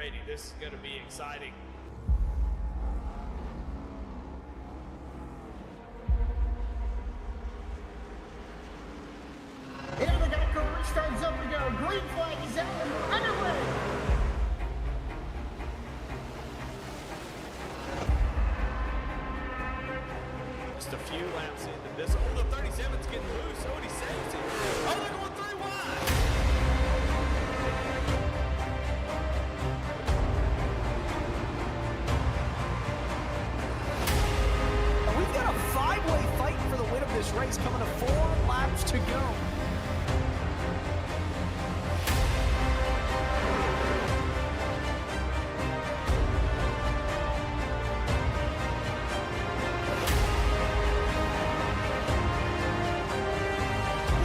ready. This is going to be exciting. And the Geico restart zone to go. Green flag is out and we're underway. Just a few laps into this. Oh, the 37's getting loose. Oh, and he saves it. Oh, they're going 3 wide. We've got a 5-way fight for the win of this race coming to 4 laps to go.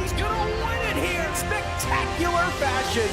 He's gonna win it here in spectacular fashion.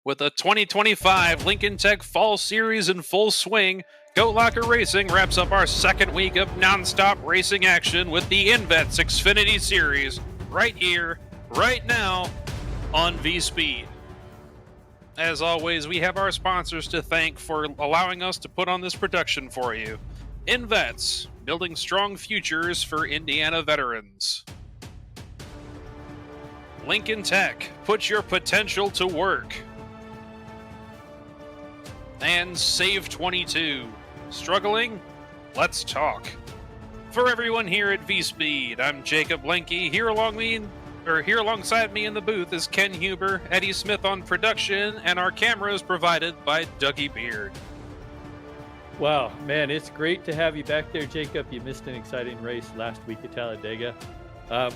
With the 2025 Lincoln Tech Fall Series in full swing, Goat Locker Racing wraps up our second week of nonstop racing action with the Invets Xfinity Series right here, right now, on V-Speed. As always, we have our sponsors to thank for allowing us to put on this production for you. Invets, building strong futures for Indiana veterans. Lincoln Tech, put your potential to work. And Save 22. Struggling? Let's talk. For everyone here at V-Speed, I'm Jacob Lenke. Here alongside me in the booth is Ken Huber, Eddie Smith on production, and our camera is provided by Dougie Beard. Wow, man, it's great to have you back there, Jacob. You missed an exciting race last week at Talladega.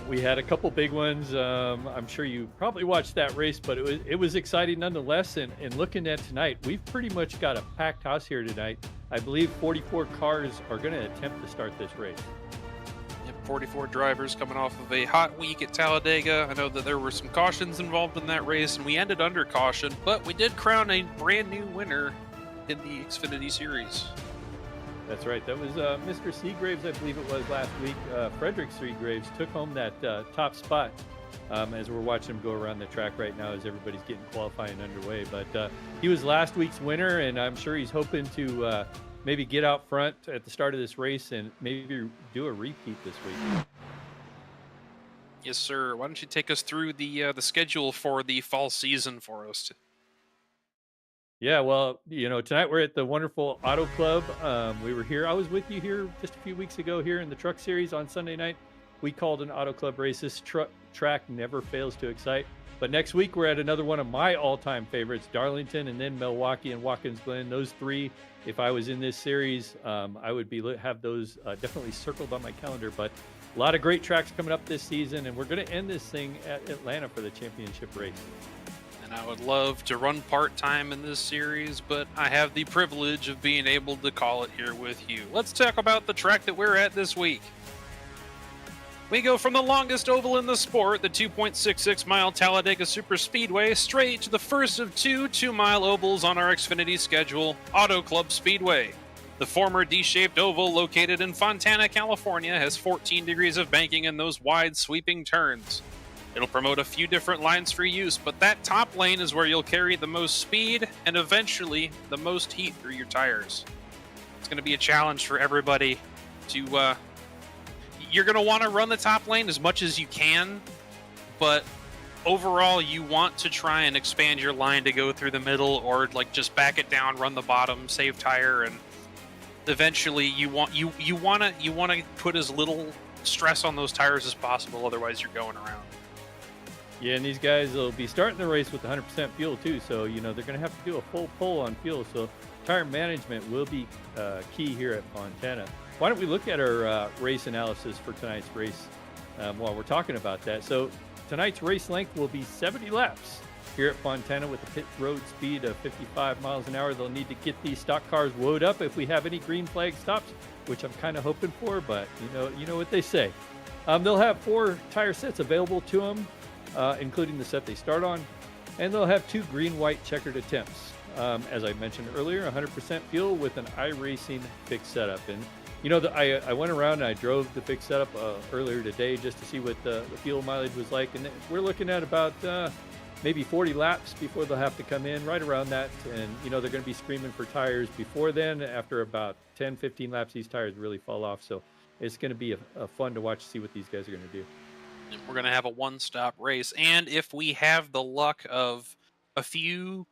We had a couple big ones. I'm sure you probably watched that race, but it was exciting nonetheless. And looking at tonight, we've pretty much got a packed house here tonight. I believe 44 cars are going to attempt to start this race. Yep, 44 drivers coming off of a hot week at Talladega. I know that there were some cautions involved in that race, and we ended under caution, but we did crown a brand new winner in the Xfinity Series. That's right. That was Mr. Seagraves, I believe it was last week. Frederick Seagraves took home that top spot as we're watching him go around the track right now as everybody's getting qualifying underway. But he was last week's winner, and I'm sure he's hoping to maybe get out front at the start of this race and maybe do a repeat this week. Yes, sir. Why don't you take us through the schedule for the fall season for us? Yeah, well, tonight we're at the wonderful Auto Club. We were here. I was with you here just a few weeks ago here in the Truck Series on Sunday night. We called an Auto Club race. This track never fails to excite. But next week we're at another one of my all-time favorites, Darlington, and then Milwaukee and Watkins Glen. Those three, if I was in this series, I would have those definitely circled on my calendar. But a lot of great tracks coming up this season, and we're going to end this thing at Atlanta for the championship race. And I would love to run part-time in this series, but I have the privilege of being able to call it here with you. Let's talk about the track that we're at this week. We go from the longest oval in the sport, the 2.66-mile Talladega Superspeedway, straight to the first of two 2-mile ovals on our Xfinity schedule, Auto Club Speedway. The former D-shaped oval located in Fontana, California, has 14 degrees of banking and those wide sweeping turns. It'll promote a few different lines for use, but that top lane is where you'll carry the most speed and eventually the most heat through your tires. It's going to be a challenge for everybody you're going to want to run the top lane as much as you can, but overall you want to try and expand your line to go through the middle, or like just back it down, run the bottom, save tire, and eventually you want to put as little stress on those tires as possible, otherwise you're going around. Yeah, and these guys will be starting the race with 100% fuel too, so they're going to have to do a full pull on fuel, so tire management will be key here at Fontana. Why don't we look at our race analysis for tonight's race while we're talking about that. So tonight's race length will be 70 laps here at Fontana with a pit road speed of 55 miles an hour. They'll need to get these stock cars woed up if we have any green flag stops, which I'm kind of hoping for, but you know what they say. They'll have 4 tire sets available to them, including the set they start on, and they'll have 2 green-white checkered attempts. As I mentioned earlier, 100% fuel with an iRacing fixed setup. And I went around and I drove the fixed setup earlier today just to see what the fuel mileage was like, and we're looking at about maybe 40 laps before they'll have to come in, right around that. And they're going to be screaming for tires before then. After about 10-15 laps, these tires really fall off, so it's going to be a fun to watch to see what these guys are going to do. We're going to have a one-stop race, and if we have the luck of a few,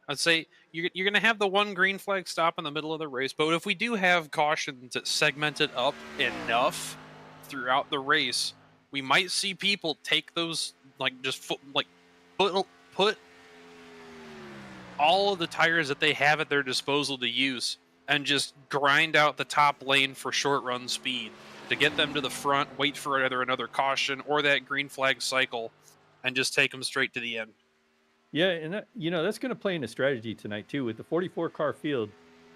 I'd say you're going to have the one green flag stop in the middle of the race, but if we do have cautions that segment it up enough throughout the race, we might see people take those, put all of the tires that they have at their disposal to use and just grind out the top lane for short run speed to get them to the front, wait for either another caution or that green flag cycle, and just take them straight to the end. Yeah, and that's going to play into strategy tonight too with the 44 car field.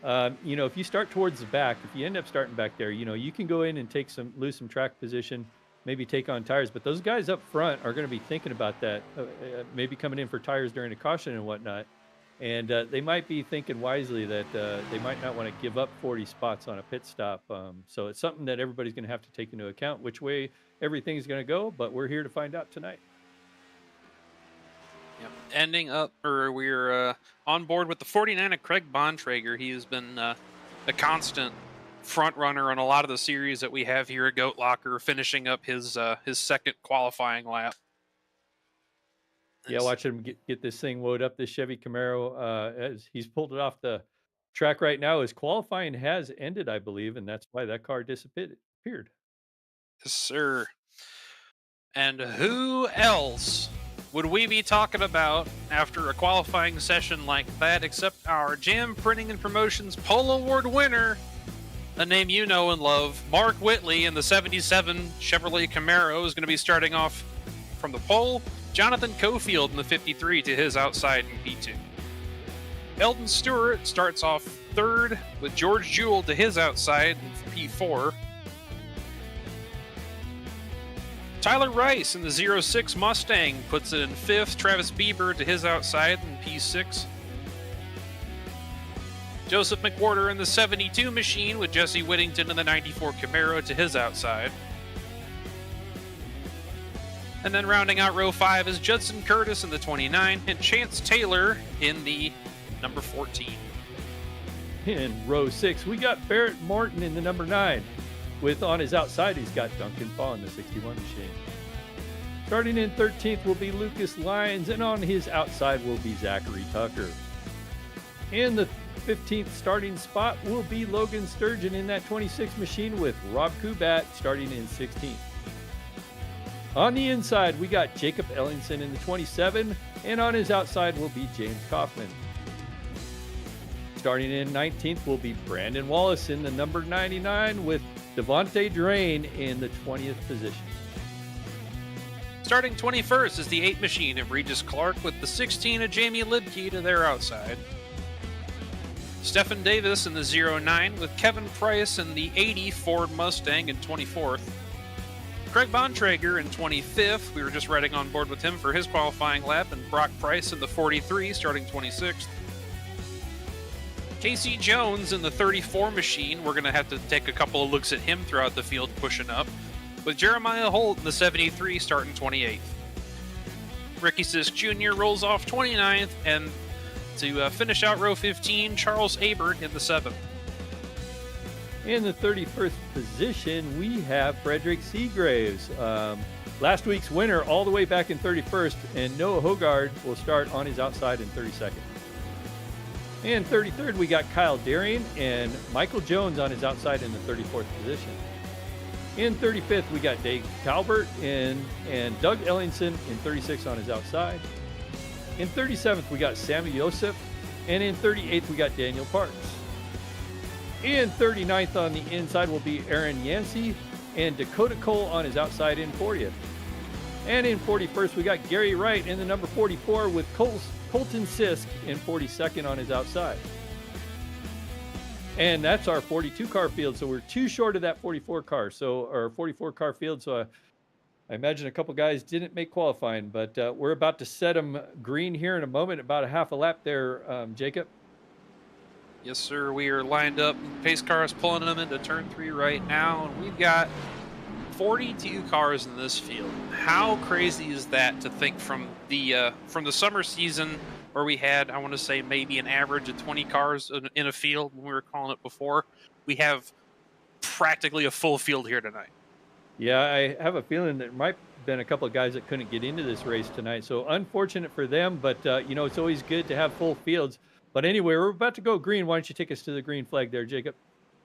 If you start towards the back, if you end up starting back there, you can go in and lose some track position, maybe take on tires. But those guys up front are going to be thinking about that, maybe coming in for tires during a caution and whatnot. And they might be thinking wisely that they might not want to give up 40 spots on a pit stop. So it's something that everybody's going to have to take into account, which way everything's going to go. But we're here to find out tonight. Yep. We're on board with the 49 of Craig Bontrager. He has been a constant front runner on a lot of the series that we have here at Goat Locker, finishing up his second qualifying lap. Yeah, watch him get this thing woed up, this Chevy Camaro, as he's pulled it off the track right now. His qualifying has ended, I believe, and that's why that car disappeared. Yes, sir. And who else would we be talking about after a qualifying session like that except our Jam Printing and Promotions Pole Award winner, a name you know and love, Mark Whitley in the 77 Chevrolet Camaro is going to be starting off from the pole. Jonathan Cofield in the 53 to his outside in P2. Eldon Stewart starts off third with George Jewell to his outside in P4. Tyler Rice in the 06 Mustang puts it in fifth. Travis Bieber to his outside in P6. Joseph McWhorter in the 72 machine with Jesse Whittington in the 94 Camaro to his outside. And then rounding out row 5 is Judson Curtis in the 29 and Chance Taylor in the number 14. In row 6, we got Barrett Morton in the number 9. With on his outside, he's got Duncan Paul in the 61 machine. Starting in 13th will be Lucas Lyons, and on his outside will be Zachary Tucker. In the 15th starting spot will be Logan Sturgeon in that 26 machine with Rob Kubat starting in 16th. On the inside, we got Jacob Ellingson in the 27, and on his outside will be James Kaufman. Starting in 19th will be Brandon Wallace in the number 99 with Devontae Drain in the 20th position. Starting 21st is the 8 machine of Regis Clark with the 16 of Jamie Lidkey to their outside. Stephen Davis in the 09 with Kevin Price in the 80 Ford Mustang in 24th. Craig Bontrager in 25th. We were just riding on board with him for his qualifying lap, and Brock Price in the 43 starting 26th. Casey Jones in the 34 machine. We're going to have to take a couple of looks at him throughout the field pushing up, with Jeremiah Holt in the 73 starting 28th. Ricky Sisk Jr. rolls off 29th, and to finish out row 15, Charles Abert in the 7th. In the 31st position, we have Frederick Seagraves. Last week's winner all the way back in 31st, and Noah Hogard will start on his outside in 32nd. In 33rd, we got Kyle Darien and Michael Jones on his outside in the 34th position. In 35th, we got Dave Talbert and Doug Ellingson in 36th on his outside. In 37th, we got Sammy Yosef, and in 38th, we got Daniel Parks. In 39th on the inside will be Aaron Yancey and Dakota Cole on his outside in 40th. And in 41st, we got Gary Wright in the number 44 with Colton Sisk in 42nd on his outside. And that's our 42 car field. So we're too short of that 44 car. So our 44 car field. So I imagine a couple guys didn't make qualifying, but we're about to set them green here in a moment, about a half a lap there, Jacob. Yes, sir. We are lined up. Pace car is pulling them into turn 3 right now. And we've got 42 cars in this field. How crazy is that to think from the summer season where we had, I want to say, maybe an average of 20 cars in a field when we were calling it before. We have practically a full field here tonight. Yeah, I have a feeling there might have been a couple of guys that couldn't get into this race tonight. So unfortunate for them, but it's always good to have full fields. But anyway, we're about to go green. Why don't you take us to the green flag there, Jacob?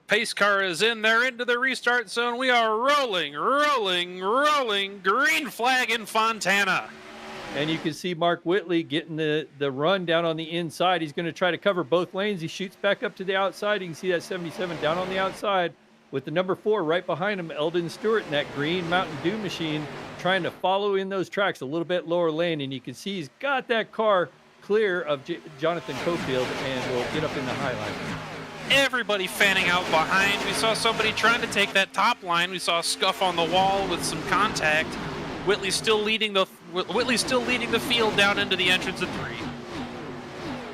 Pace car is in there into the restart zone. We are rolling. Green flag in Fontana. And you can see Mark Whitley getting the run down on the inside. He's going to try to cover both lanes. He shoots back up to the outside. You can see that 77 down on the outside with the number 4 right behind him, Eldon Stewart in that green Mountain Dew machine, trying to follow in those tracks a little bit lower lane. And you can see he's got that car clear of Jonathan Cofield and will get up in the high line. Everybody fanning out behind. We saw somebody trying to take that top line. We saw a scuff on the wall with some contact. Whitley's still leading the field down into the entrance of 3.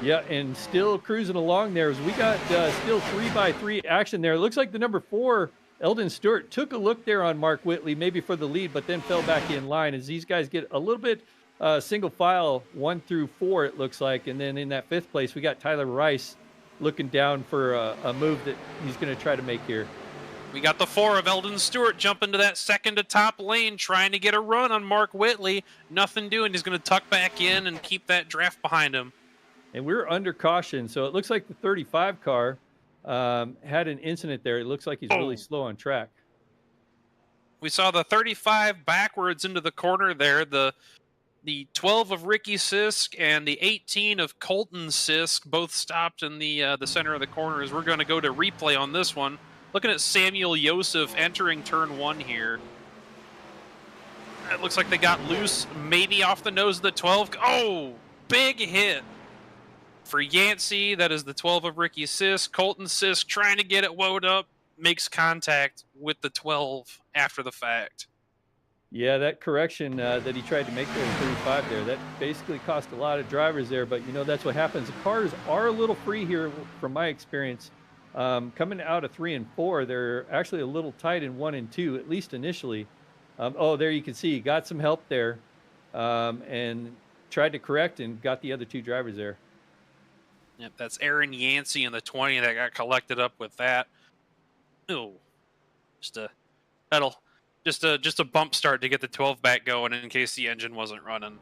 Yeah, and still cruising along there as we got still 3x3 action there. It looks like the number 4, Eldon Stewart, took a look there on Mark Whitley, maybe for the lead, but then fell back in line as these guys get a little bit single file 1 through 4, it looks like. And then in that 5th place, we got Tyler Rice looking down for a move that he's going to try to make here. We got the 4 of Eldon Stewart jumping to that second to top lane, trying to get a run on Mark Whitley. Nothing doing. He's going to tuck back in and keep that draft behind him. And we're under caution, so it looks like the 35 car had an incident there. It looks like he's really slow on track. We saw the 35 backwards into the corner there. The 12 of Ricky Sisk and the 18 of Colton Sisk both stopped in the center of the corner as we're going to go to replay on this one. Looking at Samuel Yosef entering turn 1 here. It looks like they got loose, maybe off the nose of the 12. Oh, big hit for Yancey. That is the 12 of Ricky Sisk. Colton Sisk trying to get it woed up, makes contact with the 12 after the fact. Yeah, that correction that he tried to make there in 35 there, that basically cost a lot of drivers there. But, that's what happens. The cars are a little free here from my experience. Coming out of 3 and 4, they're actually a little tight in 1 and 2, at least initially. There you can see he got some help there and tried to correct and got the other 2 drivers there. Yep, that's Aaron Yancey in the 20 that got collected up with that. Oh, just a bump start to get the 12 back going in case the engine wasn't running.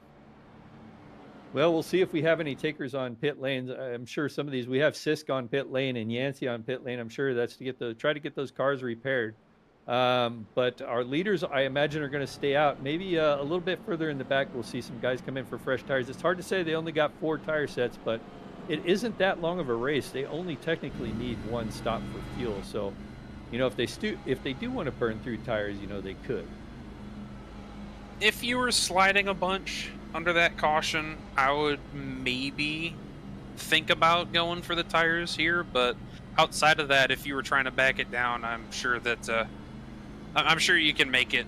Well, we'll see if we have any takers on pit lanes. I'm sure some of these, we have Sisk on pit lane and Yancey on pit lane. I'm sure that's to try to get those cars repaired. But our leaders, I imagine, are going to stay out. Maybe a little bit further in the back, we'll see some guys come in for fresh tires. It's hard to say. They only got 4 tire sets, but it isn't that long of a race. They only technically need 1 stop for fuel. So, if they do want to burn through tires, they could. If you were sliding a bunch under that caution, I would maybe think about going for the tires here. But outside of that, if you were trying to back it down, I'm sure you can make it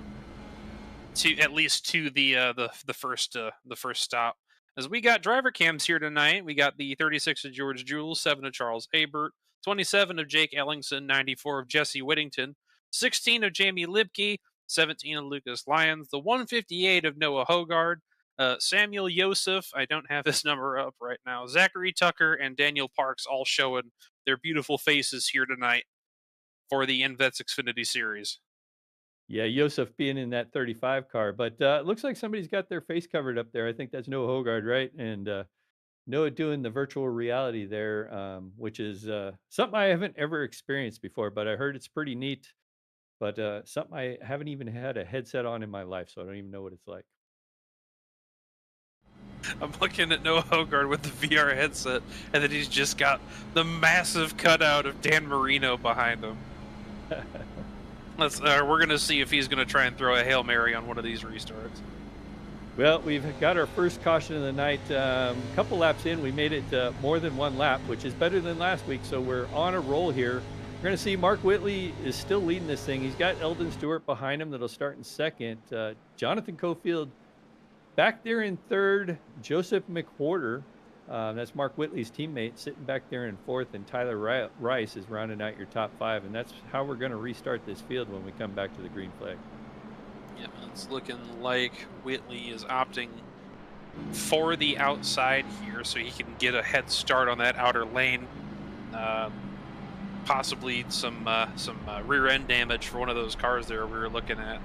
to at least to the first stop. As we got driver cams here tonight, we got the 36 of George Jules, 7 of Charles Abert, 27 of Jake Ellingson, 94 of Jesse Whittington, 16 of Jamie Lipke, 17 of Lucas Lyons, the 158 of Noah Hogard, Samuel Yosef, I don't have his number up right now, Zachary Tucker, and Daniel Parks all showing their beautiful faces here tonight. for the Invets Xfinity Series. Yeah, Josef being in that 35 car, but it looks like somebody's got their face covered up there. I think that's Noah Hogard, right? And Noah doing the virtual reality there, which is something I haven't ever experienced before, but I heard it's pretty neat. But something I haven't even had a headset on in my life, so I don't even know what it's like. I'm looking at Noah Hogard with the VR headset, and then he's just got the massive cutout of Dan Marino behind him. We're gonna see if he's gonna try and throw a Hail Mary on one of these restarts. Well, we've got our first caution of the night. A couple laps in, we made it more than one lap, which is better than last week. So we're on a roll here. We're going to see Mark Whitley is still leading this thing. He's got Eldon Stewart behind him that'll start in second. Jonathan Cofield back there in third. Joseph McWhorter, that's Mark Whitley's teammate, sitting back there in fourth. And Tyler Rice is rounding out your top five. And that's how we're going to restart this field when we come back to the green flag. Yeah, it's looking like Whitley is opting for the outside here so he can get a head start on that outer lane. Possibly some rear end damage for one of those cars there we were looking at.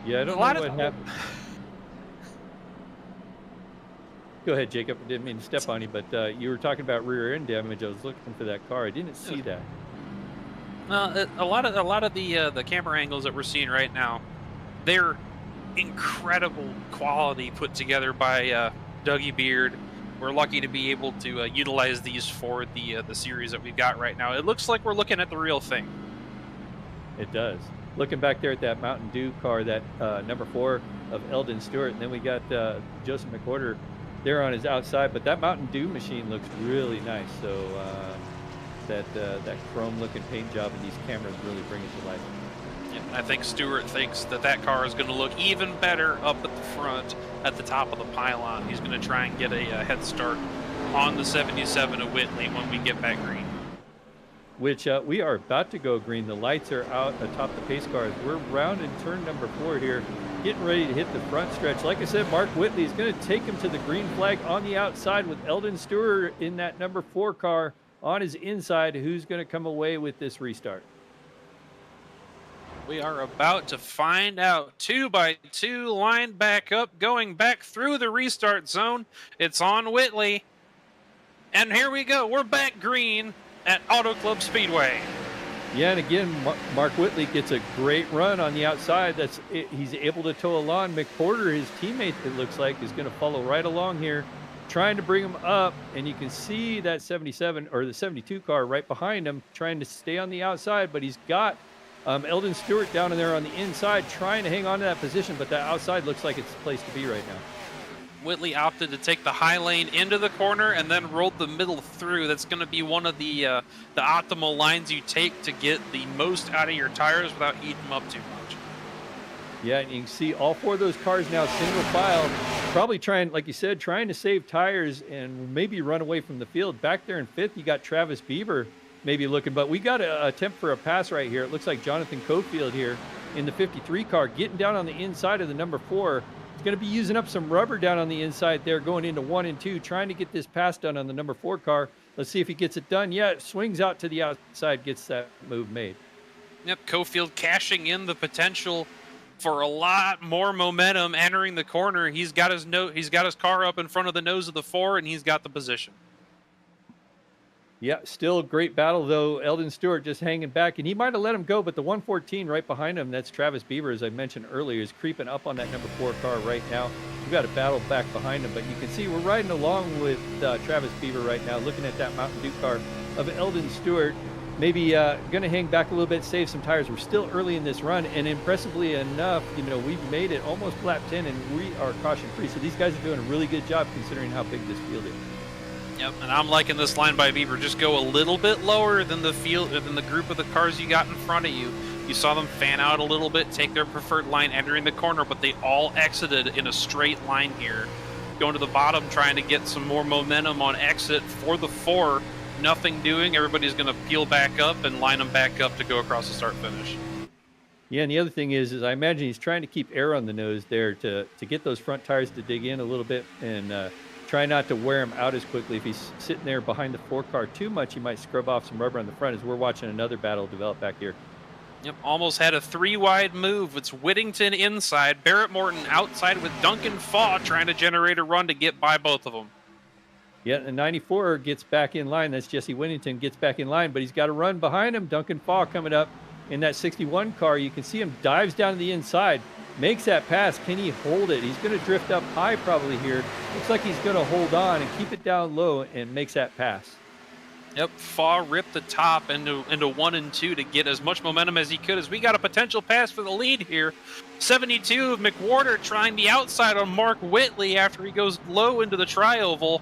Yeah, I don't know what happened. Go ahead, Jacob. I didn't mean to step on you, but you were talking about rear end damage. I was looking for that car. I didn't see that. A lot of the camera angles that we're seeing right now, they're incredible quality put together by Dougie Beard. We're lucky to be able to utilize these for the series that we've got right now. It looks like we're looking at the real thing. It does. Looking back there at that Mountain Dew car, that number 4 of Eldon Stewart, and then we got Joseph McWhorter there on his outside. But that Mountain Dew machine looks really nice. So that chrome-looking paint job and these cameras really bring it to life. Yeah, I think Stewart thinks that car is going to look even better up at the front, at the top of the pylon. He's going to try and get a head start on the 77 of Whitley when we get back green. Which we are about to go green. The lights are out atop the pace cars. We're rounding turn number 4 here, getting ready to hit the front stretch. Like I said, Mark Whitley is going to take him to the green flag on the outside with Eldon Stewart in that number 4 car on his inside. Who's going to come away with this restart? We are about to find out. 2x2 lined back up, going back through the restart zone. It's on Whitley. And here we go. We're back green at Auto Club Speedway. Yeah, and again, Mark Whitley gets a great run on the outside. He's able to tow along. McWhorter, his teammate, it looks like, is going to follow right along here, trying to bring him up. And you can see that 77 or the 72 car right behind him, trying to stay on the outside, but he's got Eldon Stewart down in there on the inside trying to hang on to that position, but that outside looks like it's the place to be right now. Whitley opted to take the high lane into the corner and then rolled the middle through. That's going to be one of the optimal lines you take to get the most out of your tires without heating them up too much. Yeah, and you can see all 4 of those cars now single file, probably trying, like you said, trying to save tires and maybe run away from the field. Back there in 5th, you got Travis Bieber maybe looking, but we got an attempt for a pass right here. It looks like Jonathan Cofield here in the 53 car getting down on the inside of the number 4. He's going to be using up some rubber down on the inside there, going into 1 and 2, trying to get this pass done on the number 4 car. Let's see if he gets it done. Yeah, it swings out to the outside, gets that move made. Yep, Cofield cashing in the potential for a lot more momentum entering the corner. He's got his car up in front of the nose of the 4, and he's got the position. Yeah, still a great battle, though. Eldon Stewart just hanging back, and he might have let him go, but the 114 right behind him, that's Travis Bieber, as I mentioned earlier, is creeping up on that number 4 car right now. We've got a battle back behind him, but you can see we're riding along with Travis Bieber right now, looking at that Mountain Dew car of Eldon Stewart. Maybe going to hang back a little bit, save some tires. We're still early in this run, and impressively enough, we've made it almost lap 10, and we are caution-free. So these guys are doing a really good job considering how big this field is. Yep, and I'm liking this line by Bieber. Just go a little bit lower than the group of the cars you got in front of you. You saw them fan out a little bit, take their preferred line entering the corner, but they all exited in a straight line here. Going to the bottom, trying to get some more momentum on exit for the 4. Nothing doing. Everybody's going to peel back up and line them back up to go across the start finish. Yeah, and the other thing is I imagine he's trying to keep air on the nose there to get those front tires to dig in a little bit and try not to wear him out as quickly. If he's sitting there behind the 4 car too much, he might scrub off some rubber on the front as we're watching another battle develop back here. Yep, almost had a 3-wide move. It's Whittington inside, Barrett Morton outside with Duncan Faw trying to generate a run to get by both of them. Yeah, the 94 gets back in line. That's Jesse Whittington gets back in line, but he's got to run behind him. Duncan Faw coming up in that 61 car. You can see him dives down to the inside, makes that pass. Can he hold it? He's going to drift up high probably here. Looks like he's going to hold on and keep it down low and makes that pass. Yep, Faw ripped the top into 1 and 2 to get as much momentum as he could, as we got a potential pass for the lead here. 72 of McWhorter trying the outside on Mark Whitley after he goes low into the tri-oval.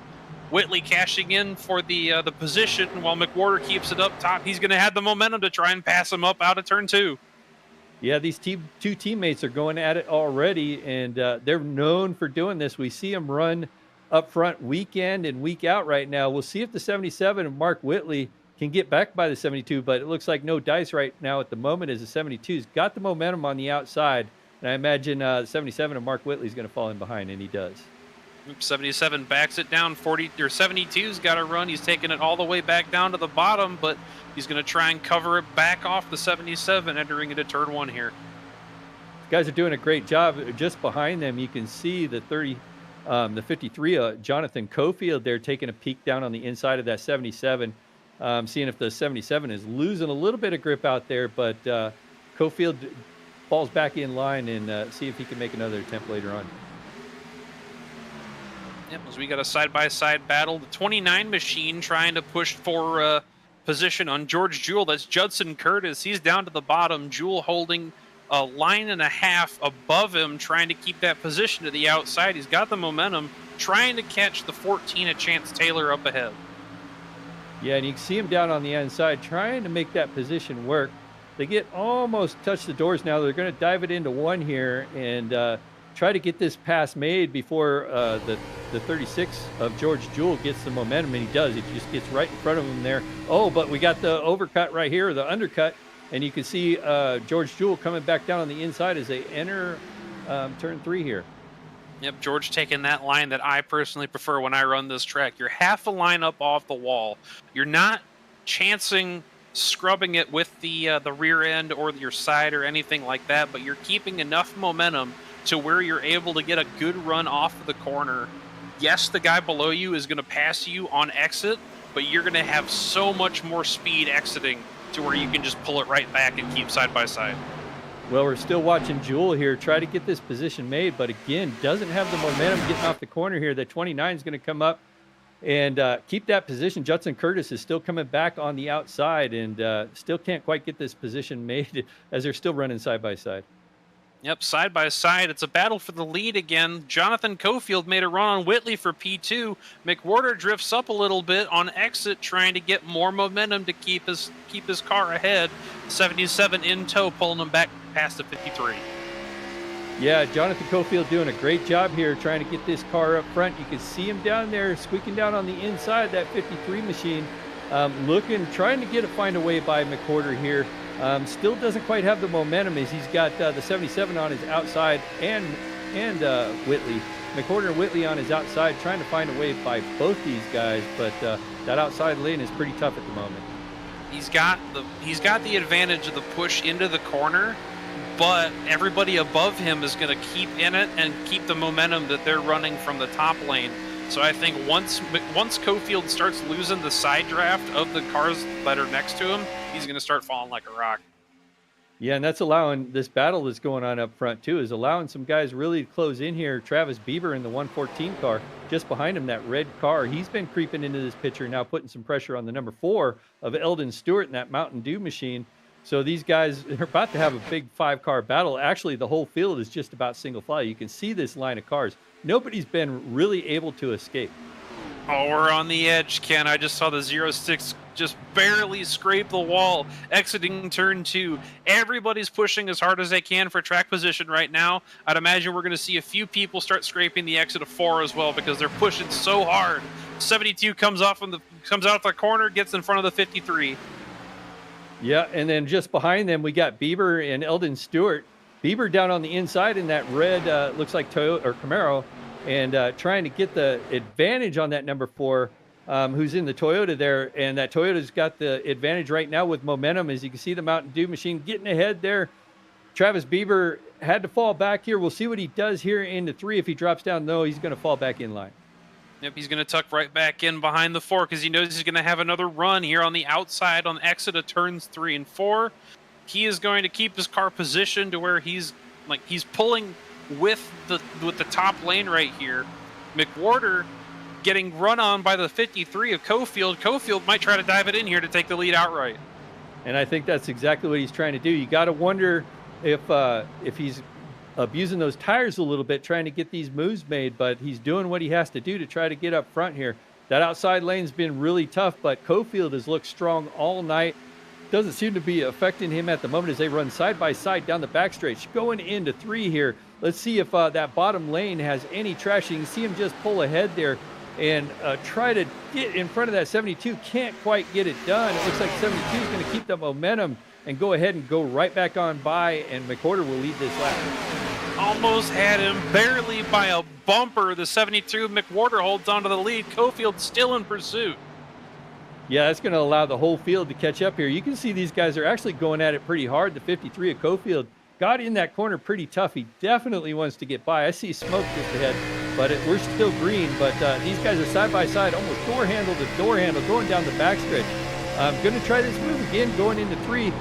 Whitley cashing in for the position while McWhorter keeps it up top. He's going to have the momentum to try and pass him up out of turn 2. Yeah, these two teammates are going at it already, and they're known for doing this. We see them run up front week in and week out right now. We'll see if the 77 of Mark Whitley can get back by the 72, but it looks like no dice right now at the moment as the 72's got the momentum on the outside, and I imagine the 77 of Mark Whitley is going to fall in behind, and he does. 77 backs it down. 72's got to run. He's taking it all the way back down to the bottom, but he's going to try and cover it back off the 77 entering into turn 1 here. Guys are doing a great job. Just behind them, you can see the 53, Jonathan Cofield there taking a peek down on the inside of that 77, seeing if the 77 is losing a little bit of grip out there, but Cofield falls back in line and see if he can make another attempt later on. Yep, as we got a side-by-side battle. The 29 machine trying to push for position on George Jewell. That's Judson Curtis. He's down to the bottom. Jewell holding a line and a half above him, trying to keep that position to the outside. He's got the momentum, trying to catch the 14 of Chance Taylor up ahead. Yeah, and you can see him down on the inside, trying to make that position work. They get almost touch the doors now. They're going to dive it into 1 here and try to get this pass made before the 36 of George Jewell gets the momentum, and he does. He just gets right in front of him there. Oh, but we got the overcut right here, the undercut, and you can see George Jewell coming back down on the inside as they enter turn 3 here. Yep, George taking that line that I personally prefer when I run this track. You're half a line up off the wall. You're not chancing scrubbing it with the rear end or your side or anything like that, but you're keeping enough momentum to where you're able to get a good run off of the corner. Yes, the guy below you is going to pass you on exit, but you're going to have so much more speed exiting to where you can just pull it right back and keep side by side. Well, we're still watching Jewell here try to get this position made, but again, doesn't have the momentum getting off the corner here. The 29 is going to come up and keep that position. Judson Curtis is still coming back on the outside and still can't quite get this position made as they're still running side by side. Yep, side by side. It's a battle for the lead again. Jonathan Cofield made a run on Whitley for P2. McWhorter drifts up a little bit on exit, trying to get more momentum to keep his car ahead. 77 in tow, pulling him back past the 53. Yeah, Jonathan Cofield doing a great job here trying to get this car up front. You can see him down there squeaking down on the inside, that 53 machine, trying to find a way by McWhorter here. Still doesn't quite have the momentum as he's got the 77 on his outside and Whitley. McWhorter and Whitley on his outside, trying to find a way by both these guys, but that outside lane is pretty tough at the moment. He's got the advantage of the push into the corner, but everybody above him is going to keep in it and keep the momentum that they're running from the top lane. So I think once Cofield starts losing the side draft of the cars that are next to him, he's going to start falling like a rock. Yeah, and that's allowing this battle that's going on up front too, is allowing some guys really to close in here. Travis Bieber in the 114 car, just behind him, that red car. He's been creeping into this picture now, putting some pressure on the number 4 of Eldon Stewart in that Mountain Dew machine. So these guys are about to have a big 5-car battle. Actually, the whole field is just about single file. You can see this line of cars. Nobody's been really able to escape. Oh, we're on the edge, Ken. I just saw the 06 just barely scrape the wall, exiting turn 2. Everybody's pushing as hard as they can for track position right now. I'd imagine we're going to see a few people start scraping the exit of 4 as well because they're pushing so hard. 72 comes out the corner, gets in front of the 53. Yeah, and then just behind them, we got Bieber and Eldon Stewart. Bieber down on the inside in that red, looks like Toyota or Camaro. and trying to get the advantage on that number 4, who's in the Toyota there. And that Toyota's got the advantage right now with momentum. As you can see, the Mountain Dew machine getting ahead there. Travis Bieber had to fall back here. We'll see what he does here into 3. If he drops down, no, he's going to fall back in line. Yep, he's going to tuck right back in behind the 4 because he knows he's going to have another run here on the outside on exit of turns 3 and 4. He is going to keep his car positioned to where he's pulling with the top lane right here. McWhorter getting run on by the 53 of Cofield. Cofield might try to dive it in here to take the lead outright. And I think that's exactly what he's trying to do. You got to wonder if he's abusing those tires a little bit, trying to get these moves made, but he's doing what he has to do to try to get up front here. That outside lane's been really tough, but Cofield has looked strong all night. Doesn't seem to be affecting him at the moment as they run side by side down the backstretch. Going into 3 here. Let's see if that bottom lane has any traction. You can see him just pull ahead there and try to get in front of that 72. Can't quite get it done. It looks like 72 is going to keep the momentum and go ahead and go right back on by, and McWhorter will lead this lap. Almost had him barely by a bumper. The 72 McWhorter holds on to the lead. Cofield still in pursuit. Yeah, that's going to allow the whole field to catch up here. You can see these guys are actually going at it pretty hard. The 53 of Cofield got in that corner pretty tough. He definitely wants to get by. I see smoke just ahead, but we're still green. But these guys are side by side, almost door handle to door handle, going down the backstretch. I'm going to try this move again, going into 3.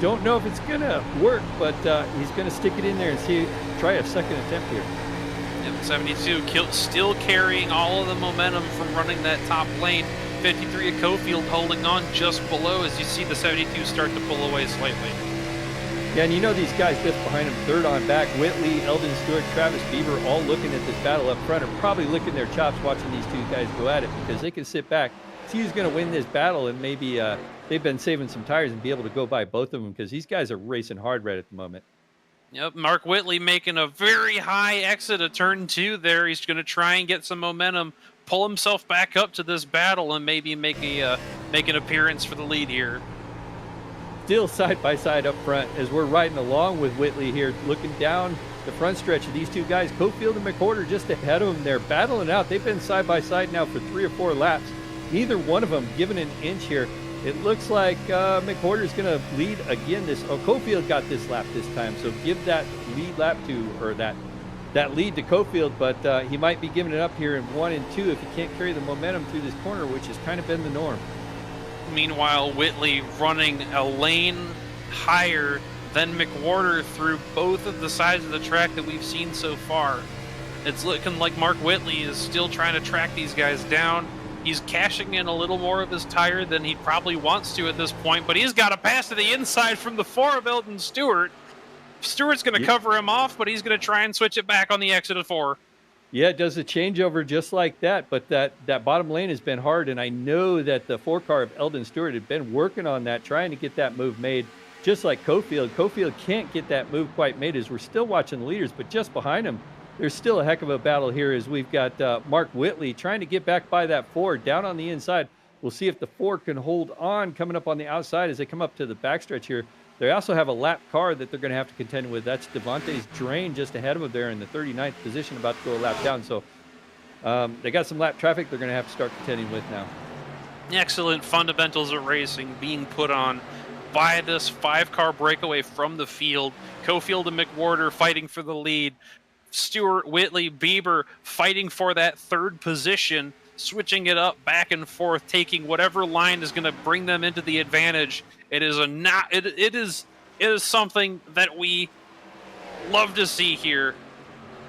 Don't know if it's going to work, but he's going to stick it in there and try a second attempt here. Yep, 72 still carrying all of the momentum from running that top lane. 53 of Cofield holding on just below as you see the 72 start to pull away slightly. Yeah, and you know these guys just behind him, third on back, Whitley, Eldon Stewart, Travis Bieber, all looking at this battle up front are probably licking their chops watching these 2 guys go at it because they can sit back, see who's going to win this battle, and maybe they've been saving some tires and be able to go by both of them because these guys are racing hard right at the moment. Yep, Mark Whitley making a very high exit of turn 2 there. He's going to try and get some momentum, pull himself back up to this battle, and maybe make an appearance for the lead here. Still side by side up front as we're riding along with Whitley here, looking down the front stretch of these 2 guys. Cofield and McWhorter just ahead of them. They're battling out. They've been side by side now for 3 or 4 laps. Neither one of them given an inch here. It looks like McWhorter's going to lead again. Cofield got this lap this time, so give that lead lap that lead to Cofield, but he might be giving it up here in 1 and 2 if he can't carry the momentum through this corner, which has kind of been the norm. Meanwhile, Whitley running a lane higher than McWhorter through both of the sides of the track that we've seen so far. It's looking like Mark Whitley is still trying to track these guys down. He's cashing in a little more of his tire than he probably wants to at this point, but he's got a pass to the inside from the 4 of Eldon Stewart. Stewart's going to cover him off, but he's going to try and switch it back on the exit of 4. Yeah, it does a changeover just like that, but that bottom lane has been hard, and I know that the 4 car of Eldon Stewart had been working on that, trying to get that move made, just like Cofield. Cofield can't get that move quite made as we're still watching the leaders, but just behind him, there's still a heck of a battle here as we've got Mark Whitley trying to get back by that 4 down on the inside. We'll see if the 4 can hold on coming up on the outside as they come up to the backstretch here. They also have a lap car that they're going to have to contend with. That's Devontae's Drain just ahead of them there in the 39th position, about to go a lap down. So they got some lap traffic they're going to have to start contending with now. Excellent fundamentals of racing being put on by this 5-car breakaway from the field. Cofield and McWhorter fighting for the lead. Stewart, Whitley, Bieber fighting for that 3rd position, switching it up back and forth, taking whatever line is going to bring them into the advantage. It is something that we love to see here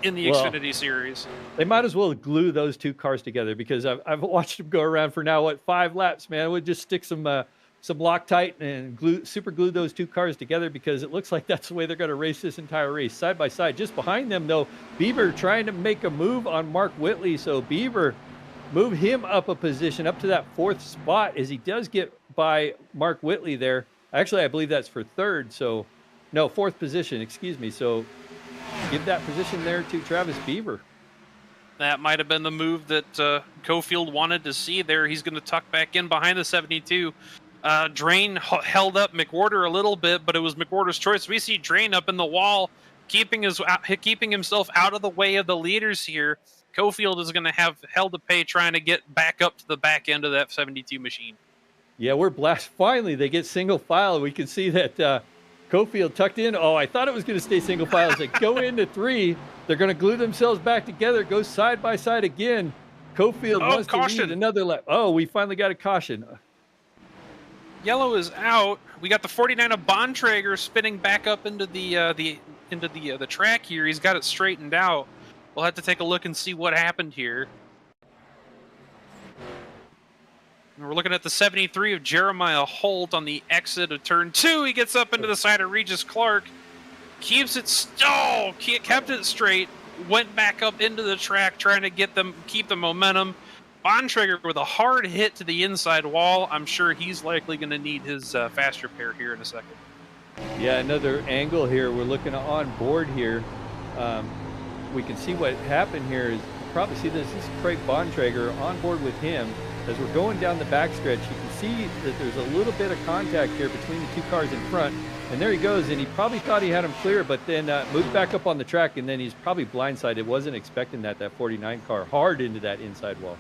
in the Xfinity series. They might as well glue those 2 cars together because I've watched them go around for now 5 laps, man. We'll just stick some Loctite and super glue those 2 cars together because it looks like that's the way they're going to race this entire race, side by side. Just behind them, though, Bieber trying to make a move on Mark Whitley. So Bieber move him up a position, up to that 4th spot as he does get by Mark Whitley there. Actually, I believe that's for 3rd. So, no, 4th position, excuse me. So give that position there to Travis Bieber. That might have been the move that Cofield wanted to see there. He's going to tuck back in behind the 72. Drain held up McWhorter a little bit, but it was McWhorter's choice. We see Drain up in the wall, keeping himself out of the way of the leaders here. Cofield is going to have hell to pay trying to get back up to the back end of that 72 machine. Yeah, we're blast. Finally, they get single file. We can see that Cofield tucked in. Oh, I thought it was going to stay single file. As they go into 3, they're going to glue themselves back together, go side by side again. Cofield wants to lead another lap. Oh, we finally got a caution. Yellow is out. We got the 49 of Bontrager spinning back up into the track here. He's got it straightened out. We'll have to take a look and see what happened here. And we're looking at the 73 of Jeremiah Holt on the exit of turn 2. He gets up into the side of Regis Clark, keeps it kept it straight, went back up into the track trying to keep the momentum. Bontrager with a hard hit to the inside wall. I'm sure he's likely going to need his fast repair here in a second. Yeah, another angle here. We're looking on board here. We can see what happened here. You probably see this. This is Craig Bontrager on board with him. As we're going down the backstretch, you can see that there's a little bit of contact here between the 2 cars in front. And there he goes, and he probably thought he had him clear, but then moved back up on the track, and then he's probably blindsided. Wasn't expecting that 49 car hard into that inside wall.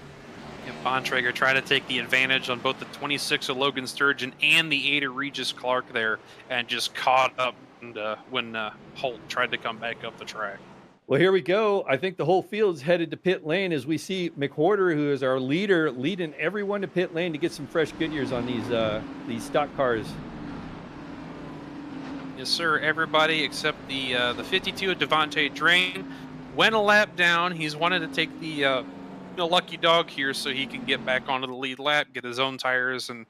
And Bontrager tried to take the advantage on both the 26 of Logan Sturgeon and the 8 of Regis Clark there, and just caught up when Holt tried to come back up the track. Well, here we go. I think the whole field's headed to pit lane as we see McWhorter, who is our leader, leading everyone to pit lane to get some fresh Goodyears on these stock cars. Yes, sir. Everybody except the 52 of Devontae Drain went a lap down. He's wanted to take the lucky dog here so he can get back onto the lead lap, get his own tires, and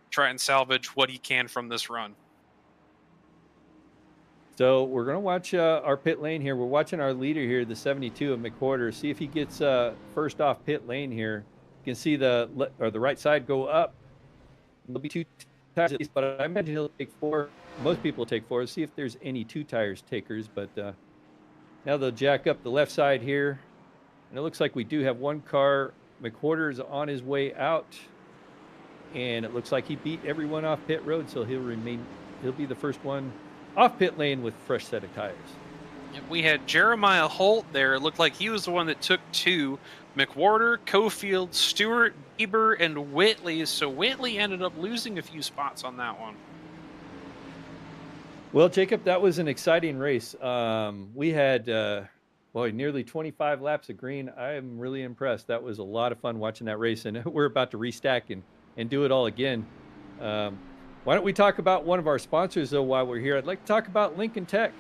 try and salvage what he can from this run. So we're going to watch our pit lane here. We're watching our leader here, the 72 of McWhorter, see if he gets first off pit lane here. You can see the right side go up. There'll be 2 tires at least, but I imagine he'll take 4. Most people take 4. See if there's any 2 tires takers, but now they'll jack up the left side here. And it looks like we do have 1 car. McWhorter is on his way out. And it looks like he beat everyone off pit road, so he'll be the first one off pit lane with fresh set of tires. We had Jeremiah Holt there. It looked like he was the one that took 2. McWhorter, Cofield, Stewart, Bieber, and Whitley. So Whitley ended up losing a few spots on that one. Well, Jacob, that was an exciting race. We had nearly 25 laps of green. I am really impressed. That was a lot of fun watching that race, and we're about to restack and do it all again. Why don't we talk about one of our sponsors, though, while we're here? I'd like to talk about Lincoln Tech.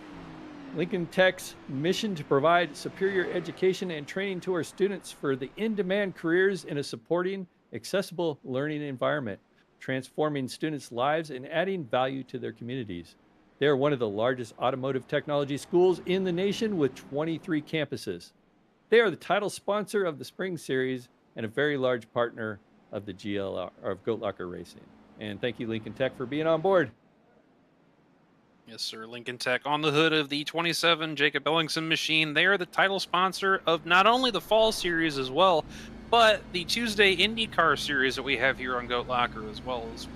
Lincoln Tech's mission to provide superior education and training to our students for the in-demand careers in a supporting, accessible learning environment, transforming students' lives and adding value to their communities. They are one of the largest automotive technology schools in the nation with 23 campuses. They are the title sponsor of the Spring Series and a very large partner of the GLR, or of Goat Locker Racing. And thank you, Lincoln Tech, for being on board. Yes, sir. Lincoln Tech on the hood of the 27 Jacob Ellingson machine. They are the title sponsor of not only the Fall Series as well, but the Tuesday IndyCar Series that we have here on Goat Locker as well. As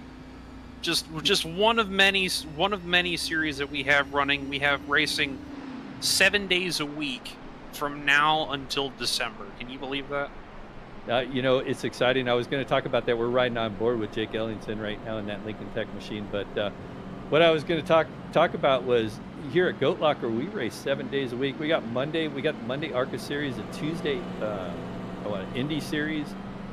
just one of many series that we have running. We have racing 7 days a week from now until December. Can you believe that? It's exciting. I was going to talk about that. We're riding on board with Jake Ellingson right now in that Lincoln Tech machine. But what I was going to talk about was here at Goat Locker, we race 7 days a week. We got the Monday ARCA Series, the Tuesday Indy Series.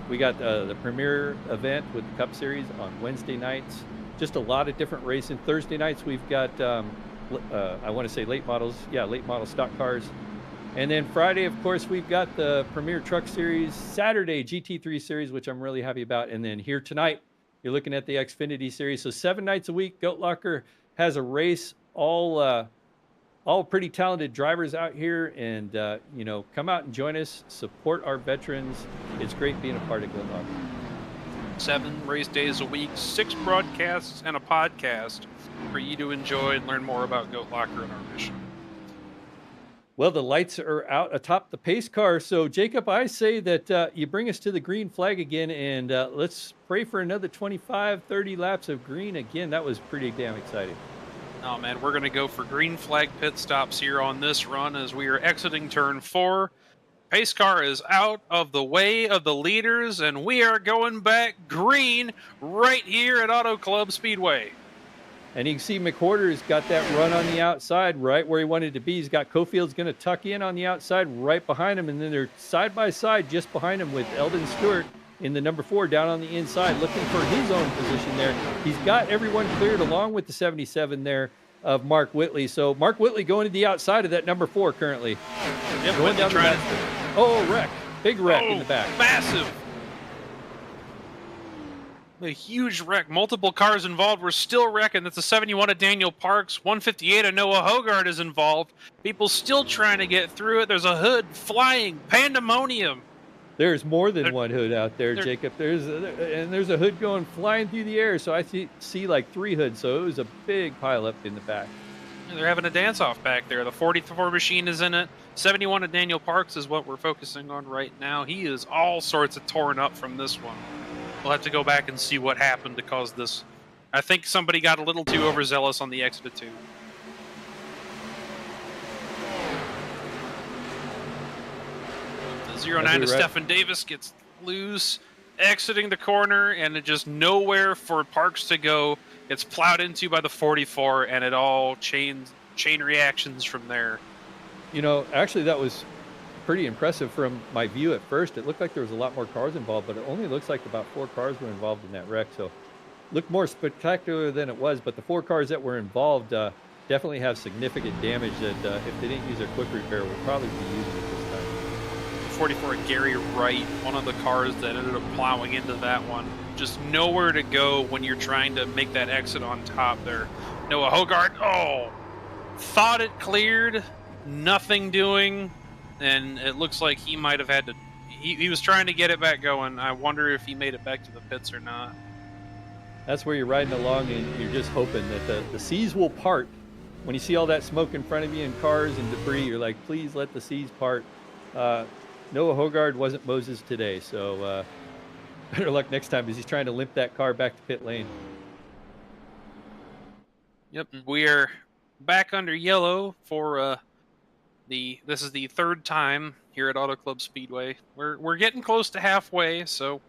We got the Premier event with the Cup Series on Wednesday nights. Just a lot of different racing. Thursday nights we've got I want to say late model stock cars. And then Friday, of course, we've got the Premier Truck Series, Saturday GT3 Series, which I'm really happy about. And then here tonight, you're looking at the Xfinity Series. So 7 nights a week, Goat Locker has a race, all pretty talented drivers out here. And, come out and join us, support our veterans. It's great being a part of Goat Locker. 7 race days a week, 6 broadcasts, and a podcast for you to enjoy and learn more about Goat Locker and our mission. Well, the lights are out atop the pace car. So, Jacob, I say that you bring us to the green flag again, and let's pray for another 25, 30 laps of green again. That was pretty damn exciting. Oh, man, we're going to go for green flag pit stops here on this run as we are exiting turn 4. Pace car is out of the way of the leaders, and we are going back green right here at Auto Club Speedway. And you can see McWhorter's got that run on the outside right where he wanted to be. He's got Cofield's going to tuck in on the outside right behind him, and then they're side by side just behind him with Eldon Stewart in the number 4 down on the inside looking for his own position there. He's got everyone cleared along with the 77 there of Mark Whitley. So Mark Whitley going to the outside of that number 4 currently. Yep, Going down the back. Oh, wreck. Big wreck in the back. Massive. A huge wreck. Multiple cars involved. We're still wrecking. That's a 71 of Daniel Parks. 158 of Noah Hogard is involved. People still trying to get through it. There's a hood flying. Pandemonium. There's more than one hood out there, Jacob. There's a hood going flying through the air. So I see like 3 hoods. So it was a big pile up in the back. They're having a dance-off back there. The 44 machine is in it. 71 of Daniel Parks is what we're focusing on right now. He is all sorts of torn up from this one. We'll have to go back and see what happened to cause this. I think somebody got a little too overzealous on the exit of 2. The 09 of Stephen Davis gets loose, exiting the corner, and it just nowhere for Parks to go. It's plowed into by the 44, and it all chain reactions from there. You know, actually, that was pretty impressive from my view at first. It looked like there was a lot more cars involved, but it only looks like about 4 cars were involved in that wreck. So looked more spectacular than it was, but the 4 cars that were involved definitely have significant damage that if they didn't use their quick repair would probably be using it this time. 44 Gary Wright, one of the cars that ended up plowing into that one. Just nowhere to go when you're trying to make that exit on top there. Noah Hogard, thought it cleared, nothing doing. And it looks like he might have had to... He was trying to get it back going. I wonder if he made it back to the pits or not. That's where you're riding along and you're just hoping that the seas will part. When you see all that smoke in front of you and cars and debris, you're like, please let the seas part. Noah Hogard wasn't Moses today, so better luck next time as he's trying to limp that car back to pit lane. Yep, we're back under yellow for... This is the 3rd time here at Auto Club Speedway. We're getting close to halfway, so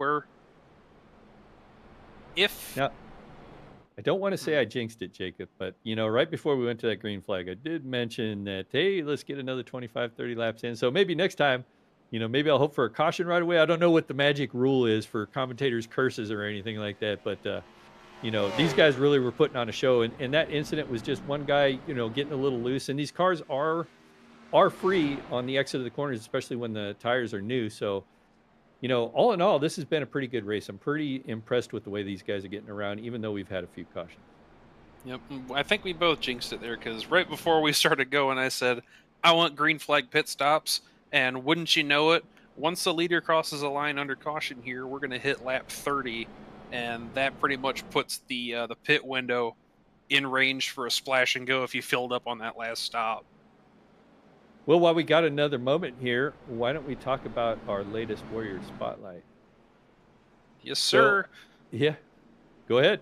now, I don't want to say I jinxed it, Jacob, but you know, right before we went to that green flag, I did mention that hey, let's get another 25-30 laps in. So maybe next time, you know, maybe I'll hope for a caution right away. I don't know what the magic rule is for commentators' curses or anything like that, but you know, these guys really were putting on a show, and that incident was just one guy, you know, getting a little loose, and these cars are free on the exit of the corners, especially when the tires are new. So, you know, all in all, this has been a pretty good race. I'm pretty impressed with the way these guys are getting around, even though we've had a few cautions. Yep, I think we both jinxed it there because right before we started going, I said, I want green flag pit stops. And wouldn't you know it, once the leader crosses a line under caution here, we're going to hit lap 30. And that pretty much puts the pit window in range for a splash and go if you filled up on that last stop. Well, while we got another moment here, why don't we talk about our latest Warrior Spotlight? Yes, sir. So, yeah, go ahead.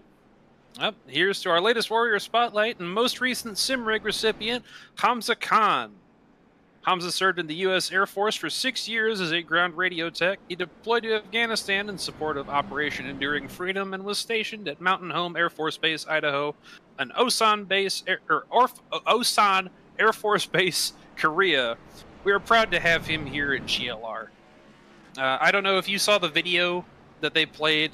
Here's to our latest Warrior Spotlight and most recent SimRig recipient, Hamza Khan. Hamza served in the U.S. Air Force for 6 years as a ground radio tech. He deployed to Afghanistan in support of Operation Enduring Freedom and was stationed at Mountain Home Air Force Base, Idaho, an Osan Air Force Base, Korea. We are proud to have him here at GLR. I don't know if you saw the video that they played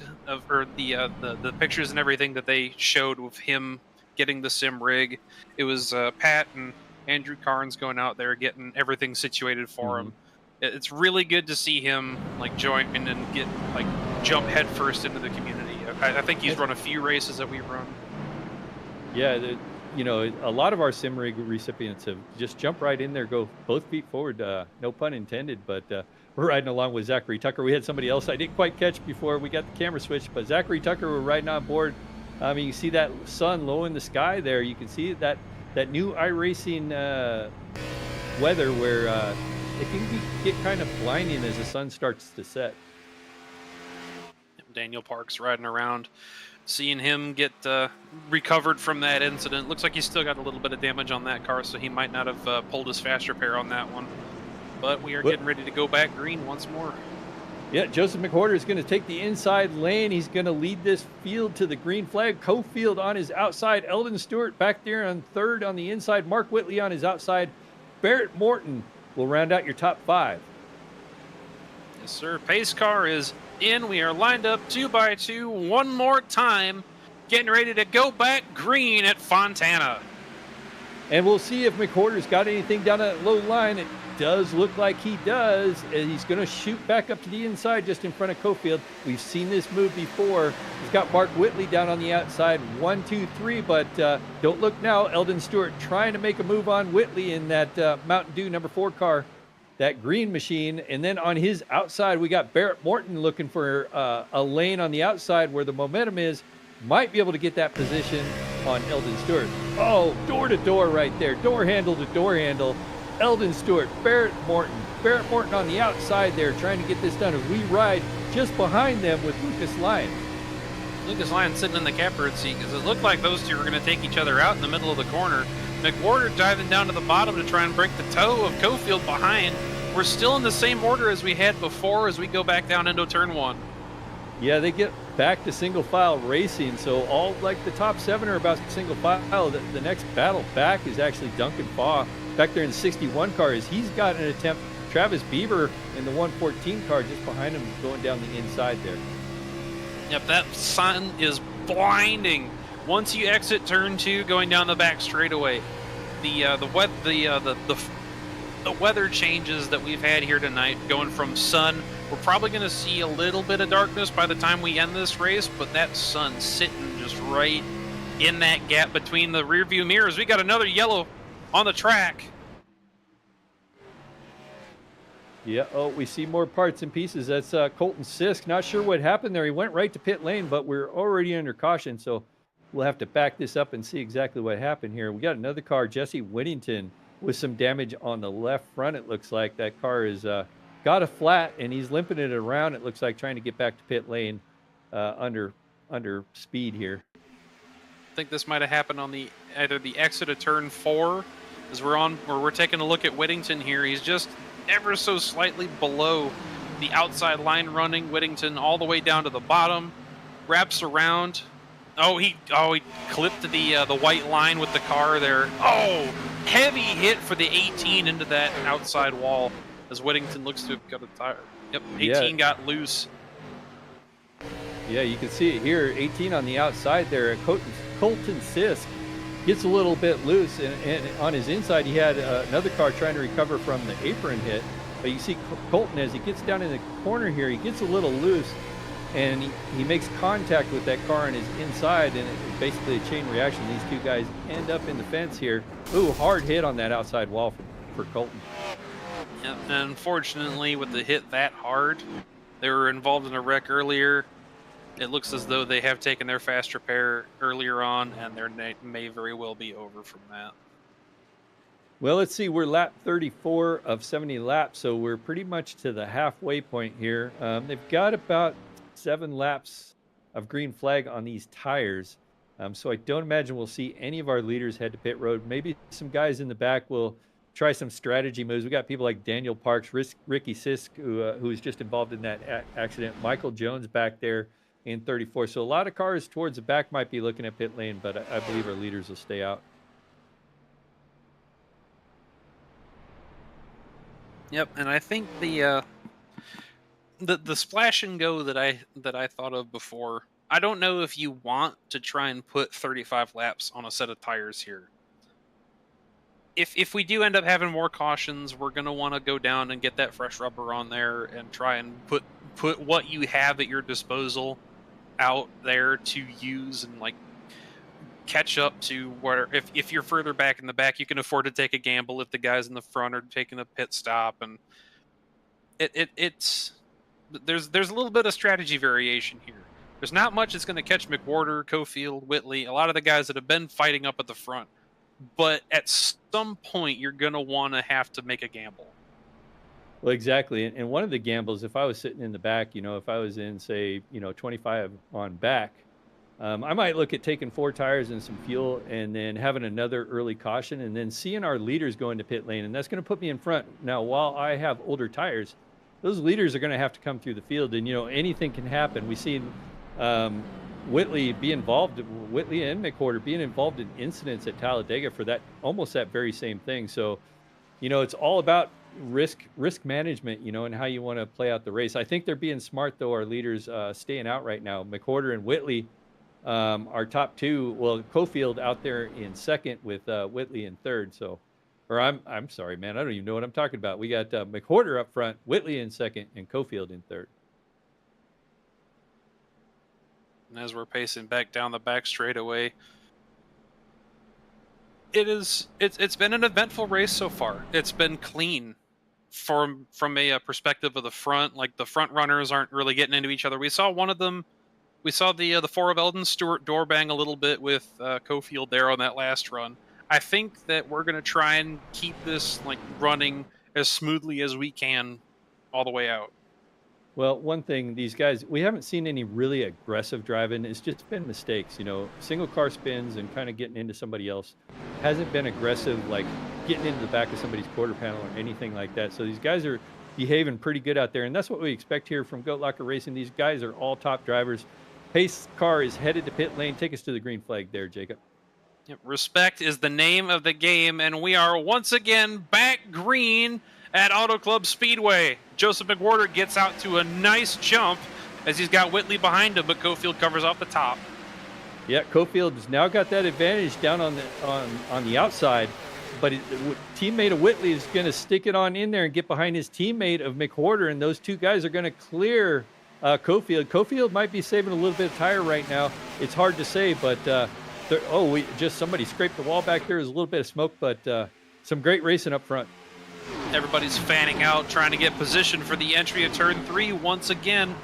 or the pictures and everything that they showed with him getting the sim rig. It was Pat and Andrew Carnes going out there getting everything situated for him. It's really good to see him like join and get like jump headfirst into the community. I think he's run a few races that we've run. Yeah, you know, a lot of our sim rig recipients have just jumped right in there, go both feet forward, no pun intended, but we're riding along with Zachary Tucker. We had somebody else I didn't quite catch before we got the camera switched, but Zachary Tucker were riding on board. I mean, you see that sun low in the sky there. You can see that new iRacing weather where it can get kind of blinding as the sun starts to set. Daniel Parks riding around. Seeing him get recovered from that incident. Looks like he's still got a little bit of damage on that car, so he might not have pulled his fast repair on that one. but we are But- getting ready to go back green once more. Yeah, Joseph McWhorter is going to take the inside lane. He's going to lead this field to the green flag. Cofield on his outside. Eldon Stewart back there on third on the inside. Mark Whitley on his outside. Barrett Morton will round out your top 5. Yes, sir. Pace car is in. We are lined up 2 by 2 one more time, getting ready to go back green at Fontana. And we'll see if McWhorter's got anything down that low line. It does look like he does. And he's going to shoot back up to the inside just in front of Cofield. We've seen this move before. He's got Mark Whitley down on the outside. 1, 2, 3, but don't look now. Eldon Stewart trying to make a move on Whitley in that Mountain Dew number 4 car, that green machine. And then on his outside, we got Barrett Morton looking for a lane on the outside where the momentum is. Might be able to get that position on Eldon Stewart. Oh, door to door right there. Door handle to door handle. Eldon Stewart, Barrett Morton. Barrett Morton on the outside there trying to get this done as we ride just behind them with Lucas Lyon. Lucas Lyon sitting in the catbird seat because it looked like those two were going to take each other out in the middle of the corner. McWhorter diving down to the bottom to try and break the toe of Cofield behind. We're still in the same order as we had before as we go back down into turn 1. Yeah, they get back to single file racing. So all like the top 7 are about single file. The next battle back is actually Duncan Baugh back there in the 61 car. He's got an attempt. Travis Bieber in the 114 car just behind him going down the inside there. Yep, that sun is blinding. Once you exit turn 2, going down the back straightaway, the weather changes that we've had here tonight, going from sun. We're probably going to see a little bit of darkness by the time we end this race, but that sun's sitting just right in that gap between the rear view mirrors. We got another yellow on the track. Yeah, oh, we see more parts and pieces. That's Colton Sisk. Not sure what happened there. He went right to pit lane, but we're already under caution, so we'll have to back this up and see exactly what happened here. We got another car, Jesse Whittington, with some damage on the left front, it looks like. That car is got a flat, and he's limping it around, it looks like, trying to get back to pit lane under speed here. I think this might have happened on either the exit of turn 4, as we're taking a look at Whittington here. He's just ever so slightly below the outside line running. Whittington all the way down to the bottom, wraps around. He clipped the white line with the car there. Oh, heavy hit for the 18 into that outside wall as Whittington looks to have got a tire. Yep, 18 got loose. Yeah, you can see it here. 18 on the outside there. Colton Sisk gets a little bit loose, and on his inside he had another car trying to recover from the apron hit. But you see Colton, as he gets down in the corner here, he gets a little loose, and he makes contact with that car on his inside, and it's basically a chain reaction. These two guys end up in the fence here. Ooh, hard hit on that outside wall for Colton. Yeah, and unfortunately, with the hit that hard, they were involved in a wreck earlier. It looks as though they have taken their fast repair earlier on, and their night may very well be over from that. Well, let's see. We're lap 34 of 70 laps, so we're pretty much to the halfway point here. They've got about 7 laps of green flag on these tires, so I don't imagine we'll see any of our leaders head to pit road. Maybe some guys in the back will try some strategy moves. We got people like Daniel Parks, Ricky Sisk, who was just involved in that accident. Michael Jones back there in 34. So a lot of cars towards the back might be looking at pit lane, but I believe our leaders will stay out. Yep, and I think the splash and go that I thought of before, I don't know if you want to try and put 35 laps on a set of tires here. If we do end up having more cautions, we're going to want to go down and get that fresh rubber on there and try and put what you have at your disposal out there to use and like catch up to where if you're further back in the back, you can afford to take a gamble if the guys in the front are taking a pit stop, and it's there's a little bit of strategy variation here. There's not much that's going to catch McWhorter, Cofield, Whitley, a lot of the guys that have been fighting up at the front. But at some point, you're going to want to have to make a gamble. Well, exactly. And one of the gambles, if I was sitting in the back, if I was in, say, 25 on back, I might look at taking 4 tires and some fuel and then having another early caution and then seeing our leaders go into pit lane. And that's going to put me in front. Now, while I have older tires, those leaders are going to have to come through the field. And, anything can happen. We've seen Whitley and McWhorter being involved in incidents at Talladega for almost that very same thing. So, it's all about risk management, and how you want to play out the race. I think they're being smart, though, our leaders staying out right now. McWhorter and Whitley, our top 2, well, Cofield out there in second with Whitley in third. So, or I'm sorry, man, I don't even know what I'm talking about. We got McWhorter up front, Whitley in second, and Cofield in third. And as we're pacing back down the back straightaway, it's been an eventful race so far. It's been clean from a perspective of the front. Like, the front runners aren't really getting into each other. We saw one of them. We saw the 4 of Eldon Stewart door bang a little bit with Cofield there on that last run. I think that we're going to try and keep this running as smoothly as we can all the way out. Well, one thing, these guys, we haven't seen any really aggressive driving. It's just been mistakes, single car spins and kind of getting into somebody else. Hasn't been aggressive, like getting into the back of somebody's quarter panel or anything like that. So these guys are behaving pretty good out there. And that's what we expect here from Goat Locker Racing. These guys are all top drivers. Pace car is headed to pit lane. Take us to the green flag there, Jacob. Yep, respect is the name of the game, and we are once again back green at Auto Club Speedway. Joseph McWhorter gets out to a nice jump as he's got Whitley behind him, but Cofield covers off the top. Yeah, Cofield has now got that advantage down on the outside, but teammate of Whitley is going to stick it on in there and get behind his teammate of McWhorter, and those two guys are going to clear Cofield. Cofield might be saving a little bit of tire right now. It's hard to say, but somebody scraped the wall back there. There's a little bit of smoke, but some great racing up front. Everybody's fanning out, trying to get position for the entry of turn 3 once again.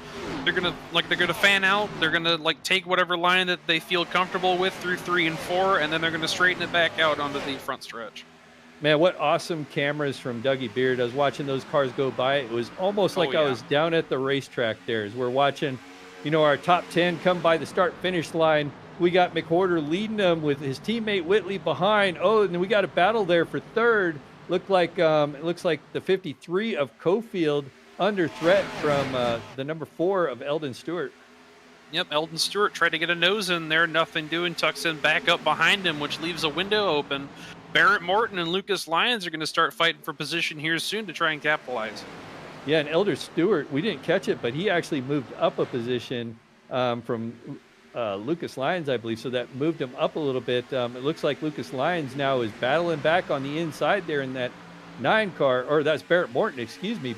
They're gonna fan out. They're gonna take whatever line that they feel comfortable with through 3 and 4, and then they're gonna straighten it back out onto the front stretch. Man, what awesome cameras from Dougie Beard. I was watching those cars go by. It was almost like I was down at the racetrack there as we're watching, our top 10 come by the start-finish line. We got McWhorter leading them with his teammate Whitley behind. Oh, and then we got a battle there for third. It looks like the 53 of Cofield under threat from the number 4 of Eldon Stewart. Yep, Eldon Stewart tried to get a nose in there. Nothing doing. Tucks in back up behind him, which leaves a window open. Barrett Morton and Lucas Lyons are going to start fighting for position here soon to try and capitalize. Yeah, and Elder Stewart, we didn't catch it, but he actually moved up a position from Lucas Lyons, I believe, so that moved him up a little bit. It looks like Lucas Lyons now is battling back on the inside there in that 9 car, or that's Barrett Morton,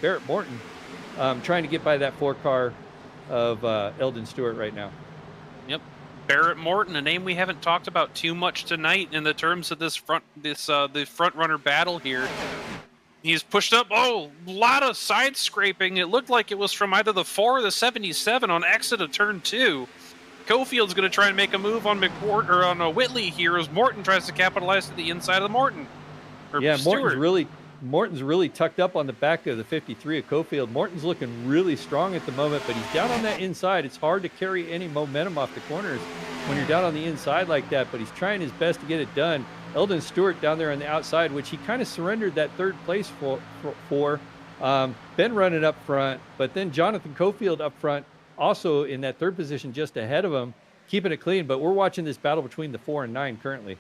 Barrett Morton, trying to get by that 4 car of Eldon Stewart right now. Yep, Barrett Morton, a name we haven't talked about too much tonight in the terms of the front runner battle here. He's pushed up. Oh, a lot of side scraping. It looked like it was from either the 4 or the 77 on exit of turn 2. Cofield's going to try and make a move on McWhorter or on Whitley here as Morton tries to capitalize to the inside of the Morton. Yeah, Stewart. Morton's really tucked up on the back of the 53 of Cofield. Morton's looking really strong at the moment, but he's down on that inside. It's hard to carry any momentum off the corners when you're down on the inside like that, but he's trying his best to get it done. Eldon Stewart down there on the outside, which he kind of surrendered that third place for. Been running up front, but then Jonathan Cofield up front, also in that third position just ahead of him, keeping it clean. But we're watching this battle between the 4 and 9 currently.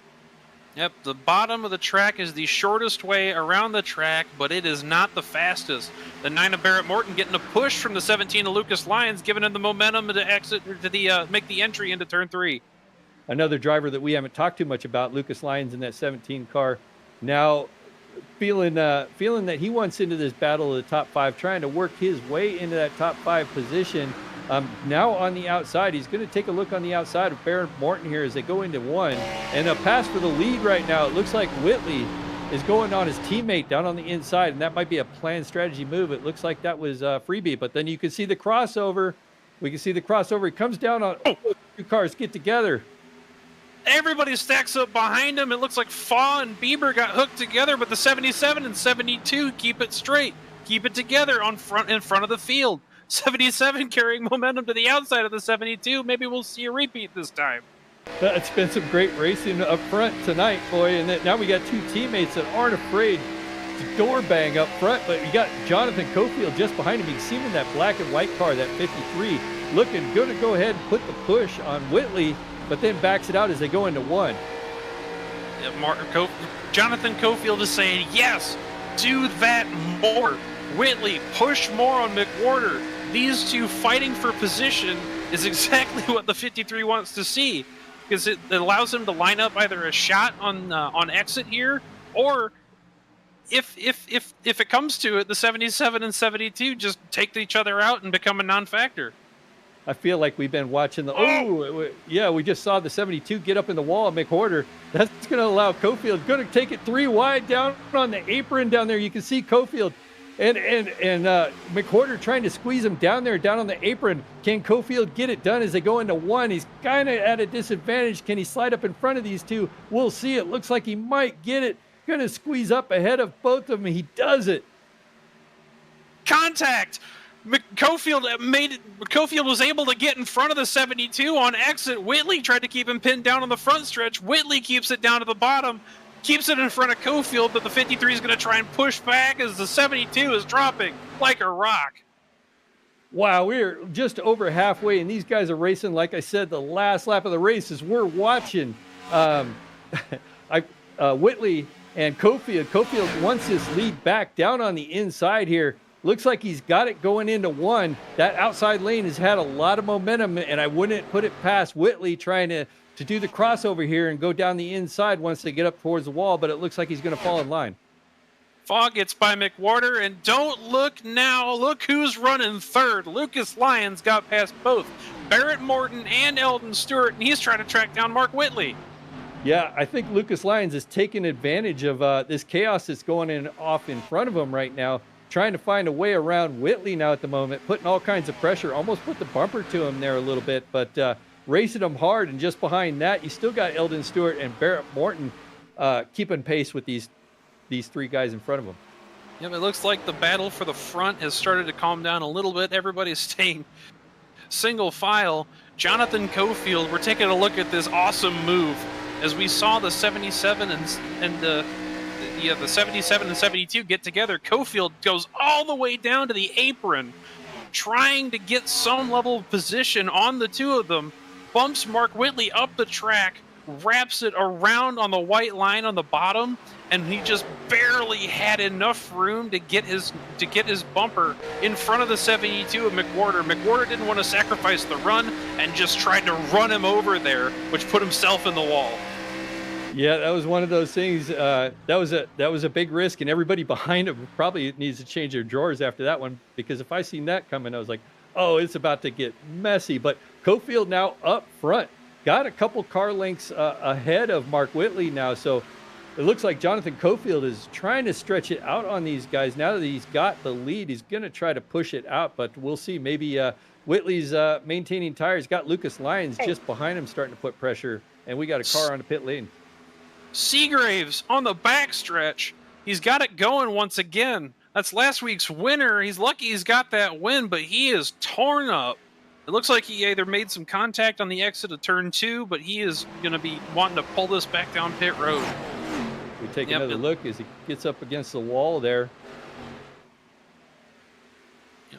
Yep, the bottom of the track is the shortest way around the track, but it is not the fastest. The 9 of Barrett Morton getting a push from the 17 of Lucas Lyons, giving him the momentum to exit to make the entry into turn 3. Another driver that we haven't talked too much about, Lucas Lyons in that 17 car, now feeling that he wants into this battle of the top 5, trying to work his way into that top 5 position. Now on the outside, he's going to take a look on the outside of Barrett Morton here as they go into 1. And a pass for the lead right now. It looks like Whitley is going on his teammate down on the inside, and that might be a planned strategy move. It looks like that was freebie, but then you can see the crossover. We can see the crossover. He comes down on 2 cars get together. Everybody stacks up behind him. It looks like Faw and Bieber got hooked together, but the 77 and 72 keep it straight. Keep it together in front of the field. 77 carrying momentum to the outside of the 72. Maybe we'll see a repeat this time. It's been some great racing up front tonight, boy. And then now we got two teammates that aren't afraid to door bang up front. But you got Jonathan Cofield just behind him. You can see him in that black and white car, that 53, looking good to go ahead and put the push on Whitley, but then backs it out as they go into one. Jonathan Cofield is saying, yes, do that more. Whitley, push more on McWhorter. These two fighting for position is exactly what the 53 wants to see, because it allows him to line up either a shot on exit here, or if it comes to it, the 77 and 72 just take each other out and become a non-factor. I feel like we've been watching we just saw the 72 get up in the wall of McWhorter. That's going to allow Cofield, going to take it 3 wide down on the apron down there. You can see Cofield and McWhorter trying to squeeze him down there, down on the apron. Can Cofield get it done as they go into one? He's kind of at a disadvantage. Can he slide up in front of these two? We'll see. It looks like he might get it. Going to squeeze up ahead of both of them. He does it. Contact. Cofield was able to get in front of the 72 on exit. Whitley tried to keep him pinned down on the front stretch. Whitley keeps it down to the bottom, keeps it in front of Cofield, but the 53 is going to try and push back as the 72 is dropping like a rock. Wow, we're just over halfway, and these guys are racing, like I said, the last lap of the race as we're watching Whitley and Cofield. Cofield wants his lead back down on the inside here. Looks like he's got it going into one. That outside lane has had a lot of momentum, and I wouldn't put it past Whitley trying to do the crossover here and go down the inside once they get up towards the wall, but it looks like he's going to fall in line. Fogg gets by McWhorter, and don't look now. Look who's running third. Lucas Lyons got past both Barrett Morton and Eldon Stewart, and he's trying to track down Mark Whitley. Yeah, I think Lucas Lyons is taking advantage of this chaos that's going off in front of him right now, trying to find a way around Whitley now at the moment, putting all kinds of pressure, almost put the bumper to him there a little bit, but racing him hard. And just behind that, you still got Eldon Stewart and Barrett Morton keeping pace with these three guys in front of him. Yep, it looks like the battle for the front has started to calm down a little bit. Everybody's staying single file. Jonathan Cofield, we're taking a look at this awesome move as we saw the 77 and the 77 and 72 get together. Cofield goes all the way down to the apron, trying to get some level of position on the two of them, bumps Mark Whitley up the track, wraps it around on the white line on the bottom, and he just barely had enough room to get his bumper in front of the 72 of McWhorter. McWhorter didn't want to sacrifice the run and just tried to run him over there, which put himself in the wall. Yeah, that was one of those things. That was a big risk, and everybody behind him probably needs to change their drawers after that one, because if I seen that coming, I was like, oh, it's about to get messy. But Cofield now up front, got a couple car lengths ahead of Mark Whitley now, so it looks like Jonathan Cofield is trying to stretch it out on these guys. Now that he's got the lead, he's going to try to push it out, but we'll see. Maybe Whitley's maintaining tires. Got Lucas Lyons just behind him starting to put pressure, and we got a car on the pit lane. Seagraves on the backstretch. He's got it going once again. That's last week's winner. He's lucky he's got that win, but he is torn up. It looks like he either made some contact on the exit of turn 2, but he is going to be wanting to pull this back down pit road. We take another look as he gets up against the wall there.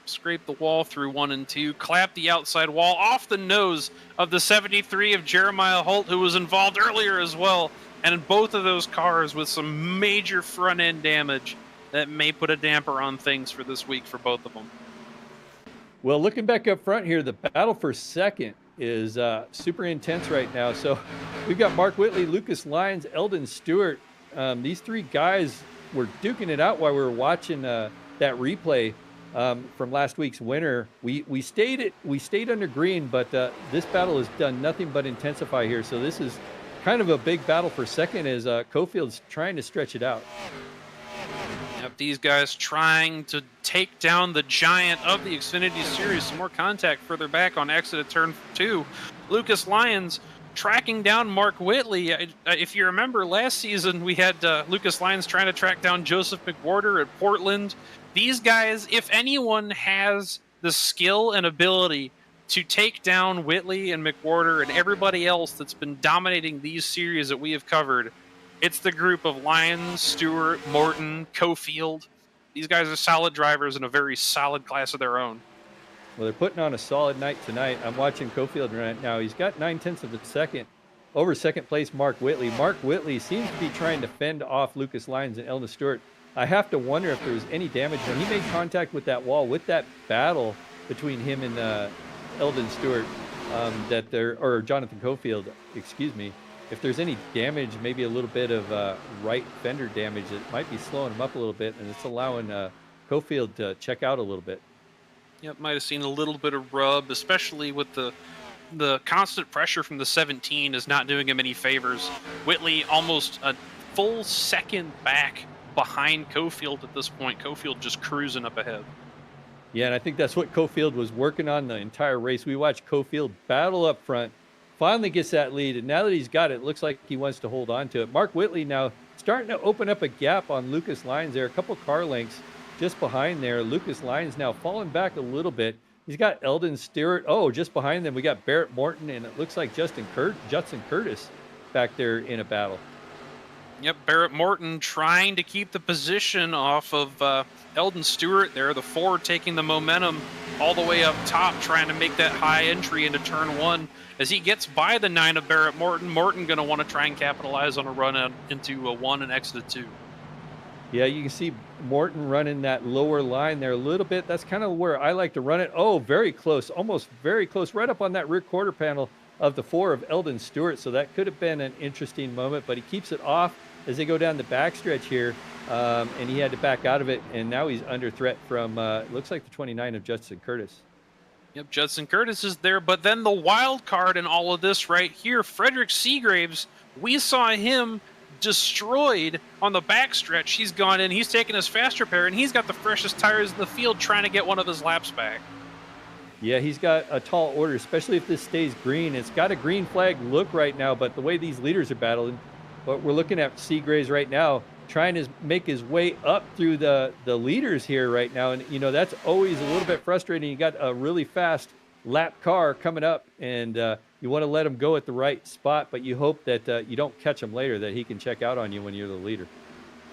Scrape the wall through 1 and 2, clap the outside wall off the nose of the 73 of Jeremiah Holt, who was involved earlier as well. And in both of those cars with some major front end damage that may put a damper on things for this week for both of them. Well, looking back up front here, the battle for second is super intense right now. So we've got Mark Whitley, Lucas Lyons, Eldon Stewart. These three guys were duking it out while we were watching that replay from last week's winner. We stayed under green, but this battle has done nothing but intensify here. So this is kind of a big battle for second as Cofield's trying to stretch it out. Yep, these guys trying to take down the giant of the Xfinity Series. Some more contact further back on exit of turn 2. Lucas Lyons tracking down Mark Whitley. If you remember last season, we had Lucas Lyons trying to track down Joseph McWhorter at Portland. These guys, if anyone has the skill and ability to take down Whitley and McWhorter and everybody else that's been dominating these series that we have covered. It's the group of Lyons, Stewart, Morton, Cofield. These guys are solid drivers in a very solid class of their own. Well, they're putting on a solid night tonight. I'm watching Cofield right now. He's got 9/10 of a second over second place Mark Whitley. Mark Whitley seems to be trying to fend off Lucas Lyons and Eldon Stewart. I have to wonder if there was any damage when he made contact with that wall, with that battle between him and Eldon Stewart, or Jonathan Cofield, excuse me. If there's any damage, maybe a little bit of right fender damage, that might be slowing him up a little bit, and it's allowing Cofield to check out a little bit. Yep, might have seen a little bit of rub, especially with the constant pressure from the 17 is not doing him any favors. Whitley almost a full second back behind Cofield at this point. Cofield just cruising up ahead. Yeah, and I think that's what Cofield was working on the entire race. We watched Cofield battle up front, finally gets that lead, and now that he's got it, it looks like he wants to hold on to it. Mark Whitley now starting to open up a gap on Lucas Lyons there, a couple car lengths just behind there. Lucas Lyons now falling back a little bit. He's got Eldon Stewart. Oh, just behind them, we got Barrett Morton, and it looks like Judson Curtis back there in a battle. Yep, Barrett Morton trying to keep the position off of Eldon Stewart there. The Ford taking the momentum all the way up top, trying to make that high entry into turn one. As he gets by the 9 of Barrett Morton, Morton going to want to try and capitalize on a run into a 1 and exit a 2. Yeah, you can see Morton running that lower line there a little bit. That's kind of where I like to run it. Oh, very close, almost very close, right up on that rear quarter panel of the 4 of Eldon Stewart. So that could have been an interesting moment, but he keeps it off as they go down the backstretch here, and he had to back out of it, and now he's under threat from, looks like the 29 of Judson Curtis. Yep, Judson Curtis is there, but then the wild card in all of this right here, Frederick Seagraves, we saw him destroyed on the backstretch. He's gone in, he's taken his fast repair, and he's got the freshest tires in the field trying to get one of his laps back. Yeah, he's got a tall order, especially if this stays green. It's got a green flag look right now, but the way these leaders are battling, but we're looking at Seagraves right now trying to make his way up through the leaders here right now. And, you know, that's always a little bit frustrating. You got a really fast lap car coming up, and you want to let him go at the right spot, but you hope that you don't catch him later, that he can check out on you when you're the leader.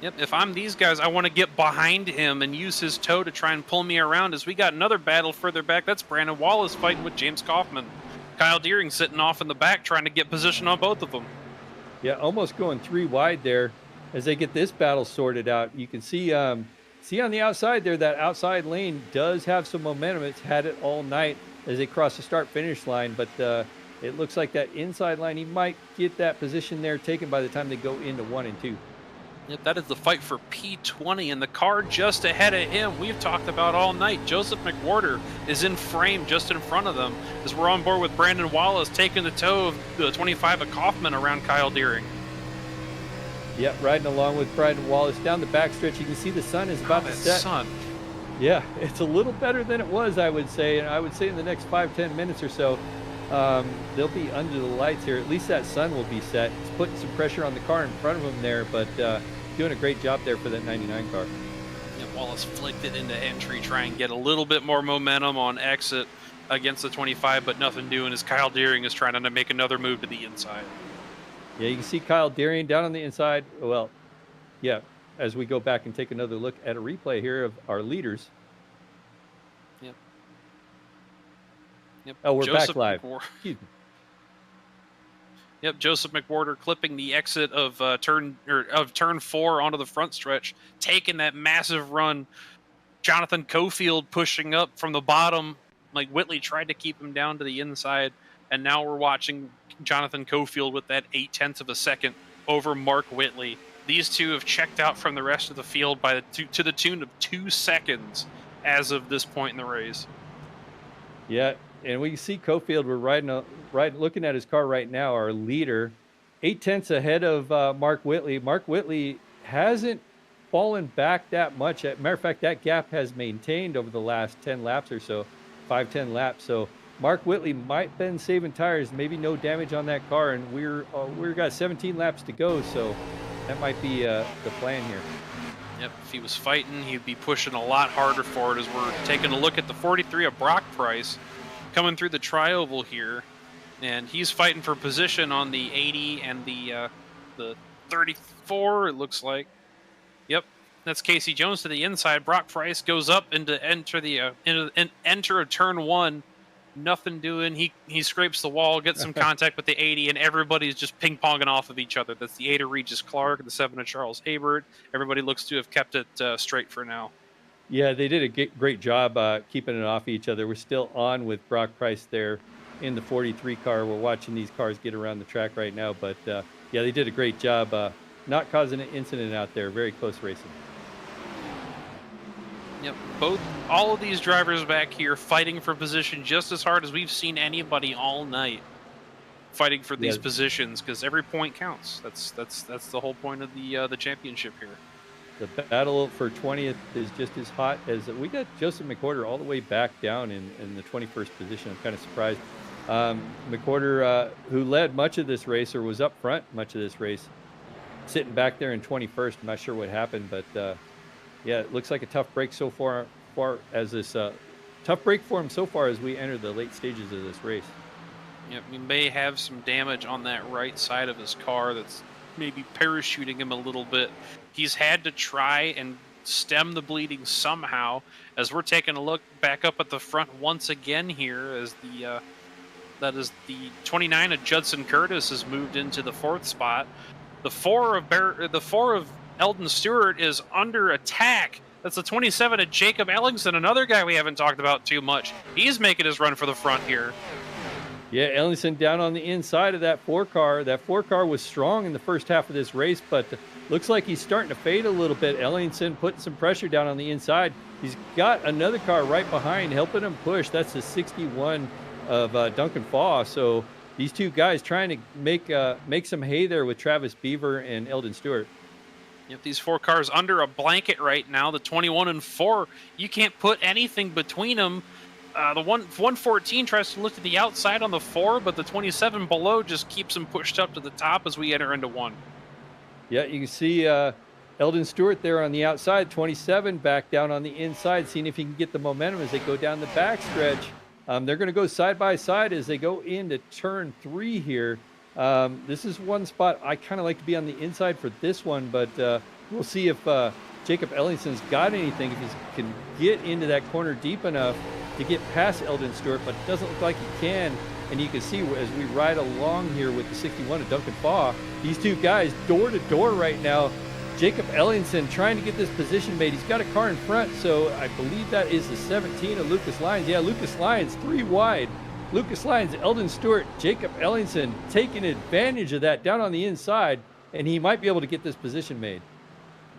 Yep, if I'm these guys, I want to get behind him and use his toe to try and pull me around, as we got another battle further back. That's Brandon Wallace fighting with James Kaufman. Kyle Deering sitting off in the back trying to get position on both of them. Yeah, almost going 3 wide there as they get this battle sorted out. You can see on the outside there, that outside lane does have some momentum. It's had it all night as they cross the start-finish line, but it looks like that inside line, he might get that position there taken by the time they go into 1 and 2. Yep, that is the fight for P20, and the car just ahead of him we've talked about all night. Joseph McWhorter is in frame just in front of them as we're on board with Brandon Wallace taking the toe of the 25 of Kaufman around Kyle Deering. Yep, riding along with Brandon Wallace down the backstretch. You can see the sun is about to set. Sun. Yeah, it's a little better than it was, I would say. And I would say in the next 5-10 minutes or so, they'll be under the lights here. At least that sun will be set. It's putting some pressure on the car in front of them there, but doing a great job there for that 99 car. Yeah, Wallace flicked it into entry, try and get a little bit more momentum on exit against the 25, but nothing doing as Kyle Deering is trying to make another move to the inside. Yeah, you can see Kyle Deering down on the inside. Well, yeah, as we go back and take another look at a replay here of our leaders. Yep. Oh, we're Joseph back live. Excuse me. Yep, Joseph McWhorter clipping the exit of turn 4 onto the front stretch, taking that massive run. Jonathan Cofield pushing up from the bottom, like Whitley tried to keep him down to the inside, and now we're watching Jonathan Cofield with that 0.8 of a second over Mark Whitley. These two have checked out from the rest of the field by to the tune of 2 seconds as of this point in the race. Yeah, and we see Cofield. We're looking at his car right now. Our leader, 0.8 ahead of Mark Whitley. Mark Whitley hasn't fallen back that much. Matter of fact, that gap has maintained over the last 10 laps or so, 5-10 laps. So Mark Whitley might have been saving tires, maybe no damage on that car, and we've got 17 laps to go. So that might be the plan here. Yep, if he was fighting, he'd be pushing a lot harder for it as we're taking a look at the 43 of Brock Price coming through the tri-oval here. And he's fighting for position on the 80 and the 34, it looks like. Yep, that's Casey Jones to the inside. Brock Price goes up into enter a turn one. Nothing doing. He scrapes the wall, gets some contact with the 80, and everybody's just ping-ponging off of each other. That's the 8 of Regis Clark and the 7 of Charles Habert. Everybody looks to have kept it straight for now. Yeah, they did a great job keeping it off each other. We're still on with Brock Price there in the 43 car. We're watching these cars get around the track right now, but yeah, they did a great job not causing an incident out there. Very close racing. Yep, all of these drivers back here fighting for position just as hard as we've seen anybody all night fighting for these positions, because every point counts. That's the whole point of the championship here. The battle for 20th is just as hot as we got Joseph McWhorter all the way back down in the 21st position. I'm kind of surprised. McWhorter, who led much of this race or was up front much of this race, sitting back there in 21st. I'm not sure what happened, but yeah, it looks like a tough break so far as this tough break for him so far as we enter the late stages of this race. Yep, he may have some damage on that right side of his car that's maybe parachuting him a little bit. He's had to try and stem the bleeding somehow, as we're taking a look back up at the front once again here as that is the 29 of Judson Curtis has moved into the 4th spot. The 4 of Eldon Stewart is under attack. That's the 27 of Jacob Ellingson, another guy we haven't talked about too much. He's making his run for the front here. Yeah, Ellingson down on the inside of that 4 car. That 4 car was strong in the first half of this race, but looks like he's starting to fade a little bit. Ellingson putting some pressure down on the inside. He's got another car right behind helping him push. That's the 61 of Duncan Faw. So these two guys trying to make some hay there with Travis Beaver and Eldon Stewart. Yep, these 4 cars under a blanket right now. The 21 and 4, you can't put anything between them. The 114 tries to look to the outside on the 4, but the 27 below just keeps him pushed up to the top as we enter into 1. Yeah, you can see Eldon Stewart there on the outside, 27 back down on the inside, seeing if he can get the momentum as they go down the backstretch. They're going to go side by side as they go into turn 3 here. This is one spot I kind of like to be on the inside for this one, but we'll see if Jacob Ellingson's got anything, if he can get into that corner deep enough to get past Eldon Stewart, but it doesn't look like he can. And you can see as we ride along here with the 61 of Duncan Faw, these two guys door to door right now. Jacob Ellingson trying to get this position made. He's got a car in front, so I believe that is the 17 of Lucas Lyons. Yeah, Lucas Lyons 3 wide. Lucas Lyons, Eldon Stewart, Jacob Ellingson taking advantage of that down on the inside, and he might be able to get this position made.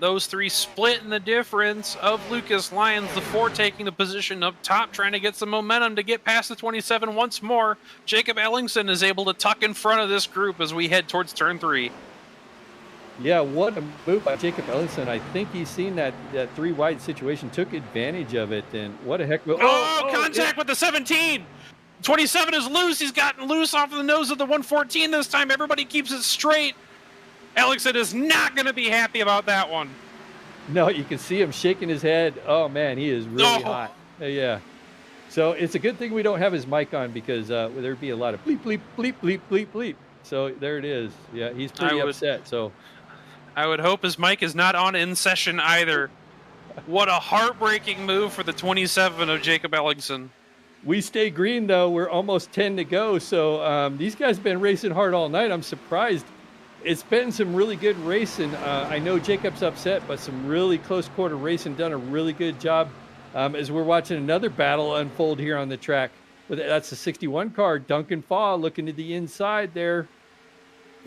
Those 3 split in the difference of Lucas Lyons, the 4 taking the position up top, trying to get some momentum to get past the 27 once more. Jacob Ellingson is able to tuck in front of this group as we head towards turn 3. Yeah, what a move by Jacob Ellingson. I think he's seen that 3 wide situation, took advantage of it, and what a heck of a... contact with the 17! 27 is loose. He's gotten loose off of the nose of the 114 this time. Everybody keeps it straight. Ellingson is not going to be happy about that one. No, you can see him shaking his head. Oh, man, he is really hot. Yeah. So it's a good thing we don't have his mic on, because there'd be a lot of bleep, bleep, bleep, bleep, bleep, bleep. So there it is. Yeah, he's pretty upset. So I would hope his mic is not on in session either. What a heartbreaking move for the 27 of Jacob Ellingson. We stay green, though. We're almost 10 to go. So these guys have been racing hard all night. I'm surprised. It's been some really good racing. I know Jacob's upset, but some really close quarter racing, done a really good job as we're watching another battle unfold here on the track. But that's the 61 car, Duncan Faw, looking to the inside there.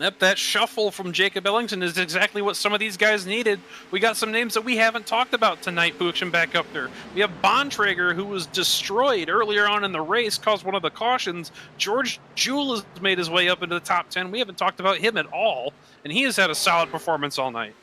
Yep, that shuffle from Jacob Ellingson is exactly what some of these guys needed. We got some names that we haven't talked about tonight pushing back up there. We have Bontrager, who was destroyed earlier on in the race, caused one of the cautions. George Jewell has made his way up into the top 10. We haven't talked about him at all, and he has had a solid performance all night.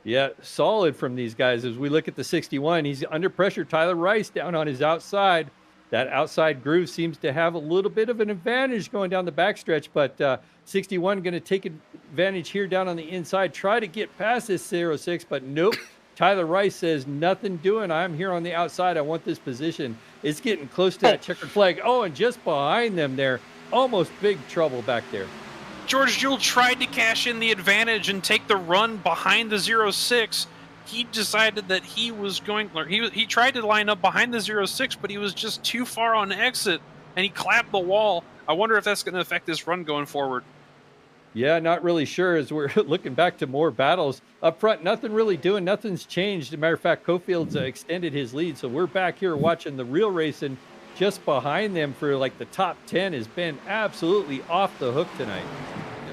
Yeah, solid from these guys. As we look at the 61, he's under pressure. Tyler Rice down on his outside. That outside groove seems to have a little bit of an advantage going down the backstretch, but 61 going to take advantage here down on the inside. Try to get past this 06, but nope. Tyler Rice says, nothing doing. I'm here on the outside. I want this position. It's getting close to that checkered flag. Oh, and just behind them there, almost big trouble back there. George Jewell tried to cash in the advantage and take the run behind the 06. He decided that he was going, he tried to line up behind the 06, but he was just too far on exit, and he clapped the wall. I wonder if that's going to affect this run going forward. Yeah, not really sure as we're looking back to more battles. Up front, nothing really doing. Nothing's changed. As a matter of fact, Cofield's extended his lead. So we're back here watching the real race, and just behind them for like the top 10 has been absolutely off the hook tonight.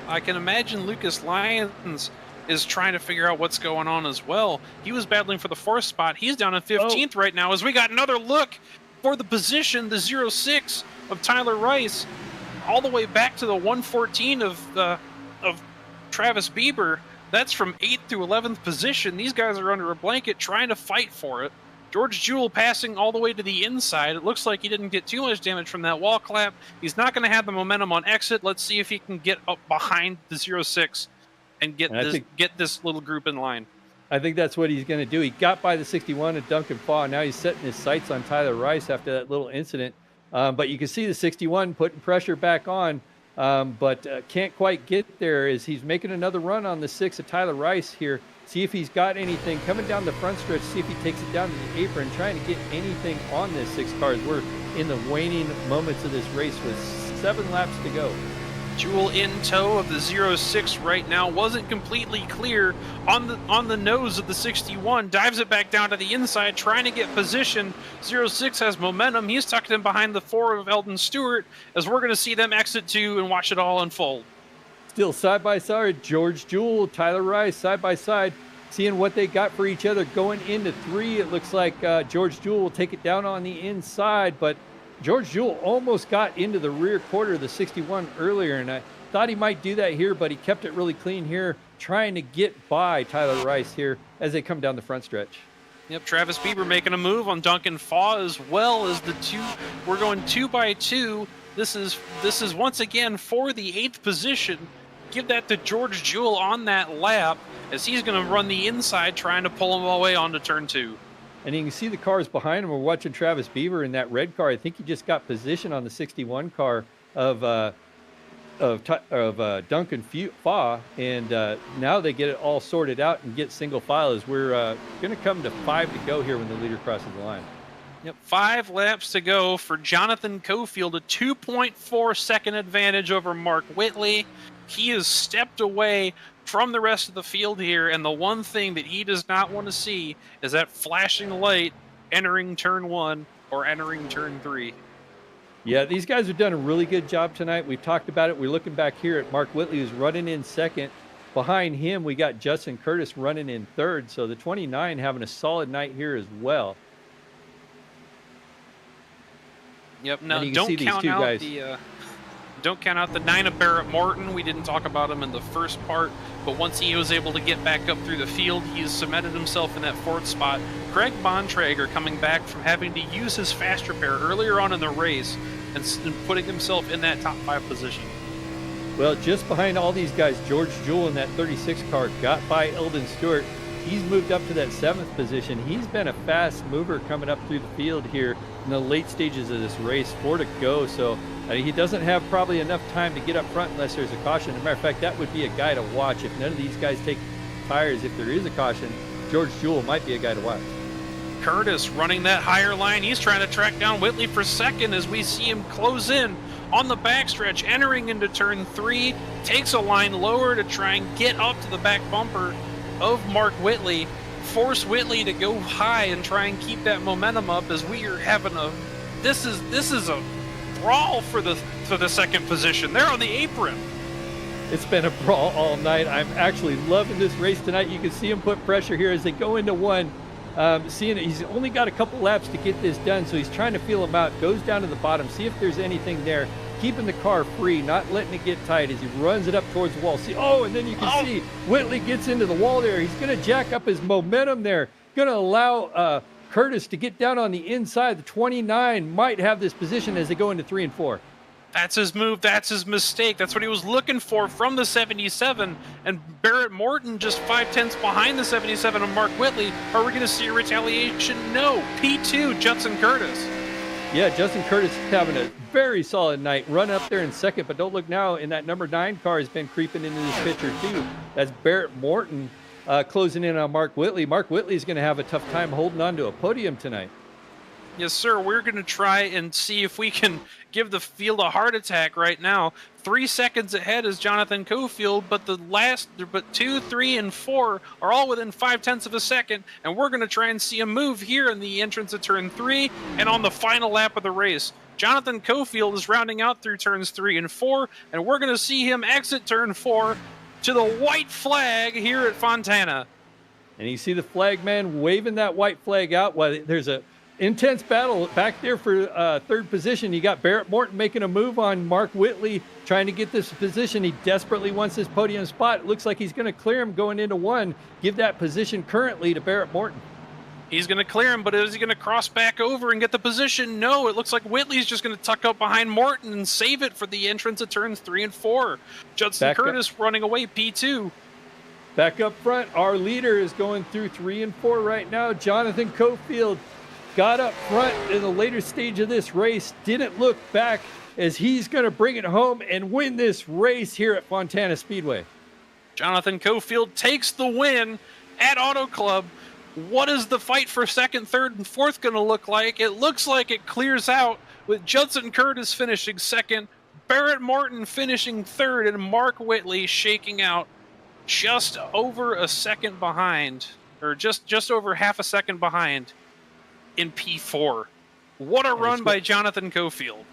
I can imagine Lucas Lyons is trying to figure out what's going on as well. He was battling for the 4th spot. He's down in 15th right now as we got another look for the position, the 06 of Tyler Rice, all the way back to the 114 of Travis Bieber. That's from 8th through 11th position. These guys are under a blanket trying to fight for it. George Jewell passing all the way to the inside. It looks like he didn't get too much damage from that wall clap. He's not going to have the momentum on exit. Let's see if he can get up behind the 06 and get this little group in line. I think that's what he's going to do. He got by the 61 at Duncan Faw. Now he's setting his sights on Tyler Rice after that little incident. But you can see the 61 putting pressure back on, but can't quite get there as he's making another run on the 6 of Tyler Rice here. See if he's got anything coming down the front stretch. See if he takes it down to the apron, trying to get anything on this 6 car as we're in the waning moments of this race with 7 laps to go. Jewell in tow of the 06 right now. Wasn't completely clear on the nose of the 61. Dives it back down to the inside, trying to get position. 06 has momentum. He's tucked in behind the 4 of Eldon Stewart as we're going to see them exit 2 and watch it all unfold. Still side by side, George Jewell, Tyler Rice, side by side, seeing what they got for each other going into 3. It looks like George Jewell will take it down on the inside, but George Jewell almost got into the rear quarter of the 61 earlier, and I thought he might do that here, but he kept it really clean here, trying to get by Tyler Rice here as they come down the front stretch. Yep, Travis Bieber making a move on Duncan Faw as well as the 2. We're going 2 by 2. This is once again for the 8th position. Give that to George Jewell on that lap as he's going to run the inside trying to pull him away onto turn 2. And you can see the cars behind him. We're watching Travis Bieber in that red car. I think he just got position on the 61 car of Duncan Faw, and now they get it all sorted out and get single file as we're going to come to 5 to go here when the leader crosses the line. Yep, 5 laps to go for Jonathan Cofield, a 2.4 second advantage over Mark Whitley. He has stepped away from the rest of the field here, and the one thing that he does not want to see is that flashing light entering turn 1 or entering turn 3. Yeah, these guys have done a really good job tonight. We've talked about it. We're looking back here at Mark Whitley, who's running in 2nd. Behind him, we got Justin Curtis running in 3rd. So the 29 having a solid night here as well. Yep. Now don't count out the 9 of Barrett Morton. We didn't talk about him in the first part, but once he was able to get back up through the field, he's cemented himself in that 4th spot. Craig Bontrager coming back from having to use his fast repair earlier on in the race and putting himself in that top 5 position. Well, just behind all these guys, George Jewell in that 36 car got by Eldon Stewart. He's moved up to that 7th position. He's been a fast mover coming up through the field here in the late stages of this race. 4 to go, so he doesn't have probably enough time to get up front unless there's a caution. As a matter of fact, that would be a guy to watch. If none of these guys take tires, if there is a caution, George Jewell might be a guy to watch. Curtis running that higher line. He's trying to track down Whitley for 2nd as we see him close in on the backstretch, entering into turn 3. Takes a line lower to try and get up to the back bumper of Mark Whitley. Force Whitley to go high and try and keep that momentum up as we are having a this is a brawl for the 2nd position. They're on the apron. It's been a brawl all night. I'm actually loving this race tonight. You can see him put pressure here as they go into 1. Seeing he's only got a couple laps to get this done, so he's trying to feel him out. Goes down to the bottom, see if there's anything there. Keeping the car free, not letting it get tight as he runs it up towards the wall. See, and then you can see Whitley gets into the wall there. He's going to jack up his momentum there. Going to allow Curtis to get down on the inside. The 29 might have this position as they go into 3 and 4. That's his move. That's his mistake. That's what he was looking for from the 77. And Barrett Morton just 5/10 behind the 77 of Mark Whitley. Are we going to see a retaliation? No. P2, Judson Curtis. Yeah, Justin Curtis is having a very solid night. Run up there in second, but don't look now. In that number 9 car has been creeping into this picture too. That's Barrett Morton closing in on Mark Whitley. Mark Whitley is going to have a tough time holding on to a podium tonight. Yes, sir. We're going to try and see if we can give the field a heart attack right now. 3 seconds ahead is Jonathan Cofield, but but 2, 3, and 4 are all within 5/10 of a second, and we're going to try and see a move here in the entrance of turn 3 and on the final lap of the race. Jonathan Cofield is rounding out through turns 3 and 4, and we're going to see him exit turn 4 to the white flag here at Fontana. And you see the flag man waving that white flag out while there's a intense battle back there for third position. You got Barrett Morton making a move on Mark Whitley, trying to get this position. He desperately wants this podium spot. It looks like he's going to clear him going into 1. Give that position currently to Barrett Morton. He's going to clear him, but is he going to cross back over and get the position? No, it looks like Whitley's just going to tuck up behind Morton and save it for the entrance of turns 3 and 4. Judson Curtis running away, P2. Back up front, our leader is going through 3 and 4 right now. Jonathan Cofield got up front in the later stage of this race, didn't look back as he's going to bring it home and win this race here at Fontana Speedway. Jonathan Cofield takes the win at Auto Club. What is the fight for second, third, and fourth going to look like? It looks like it clears out with Judson Curtis finishing second, Barrett Morton finishing third, and Mark Whitley shaking out just over a second behind, or just over half a second behind in P4. What a run by Jonathan Cofield.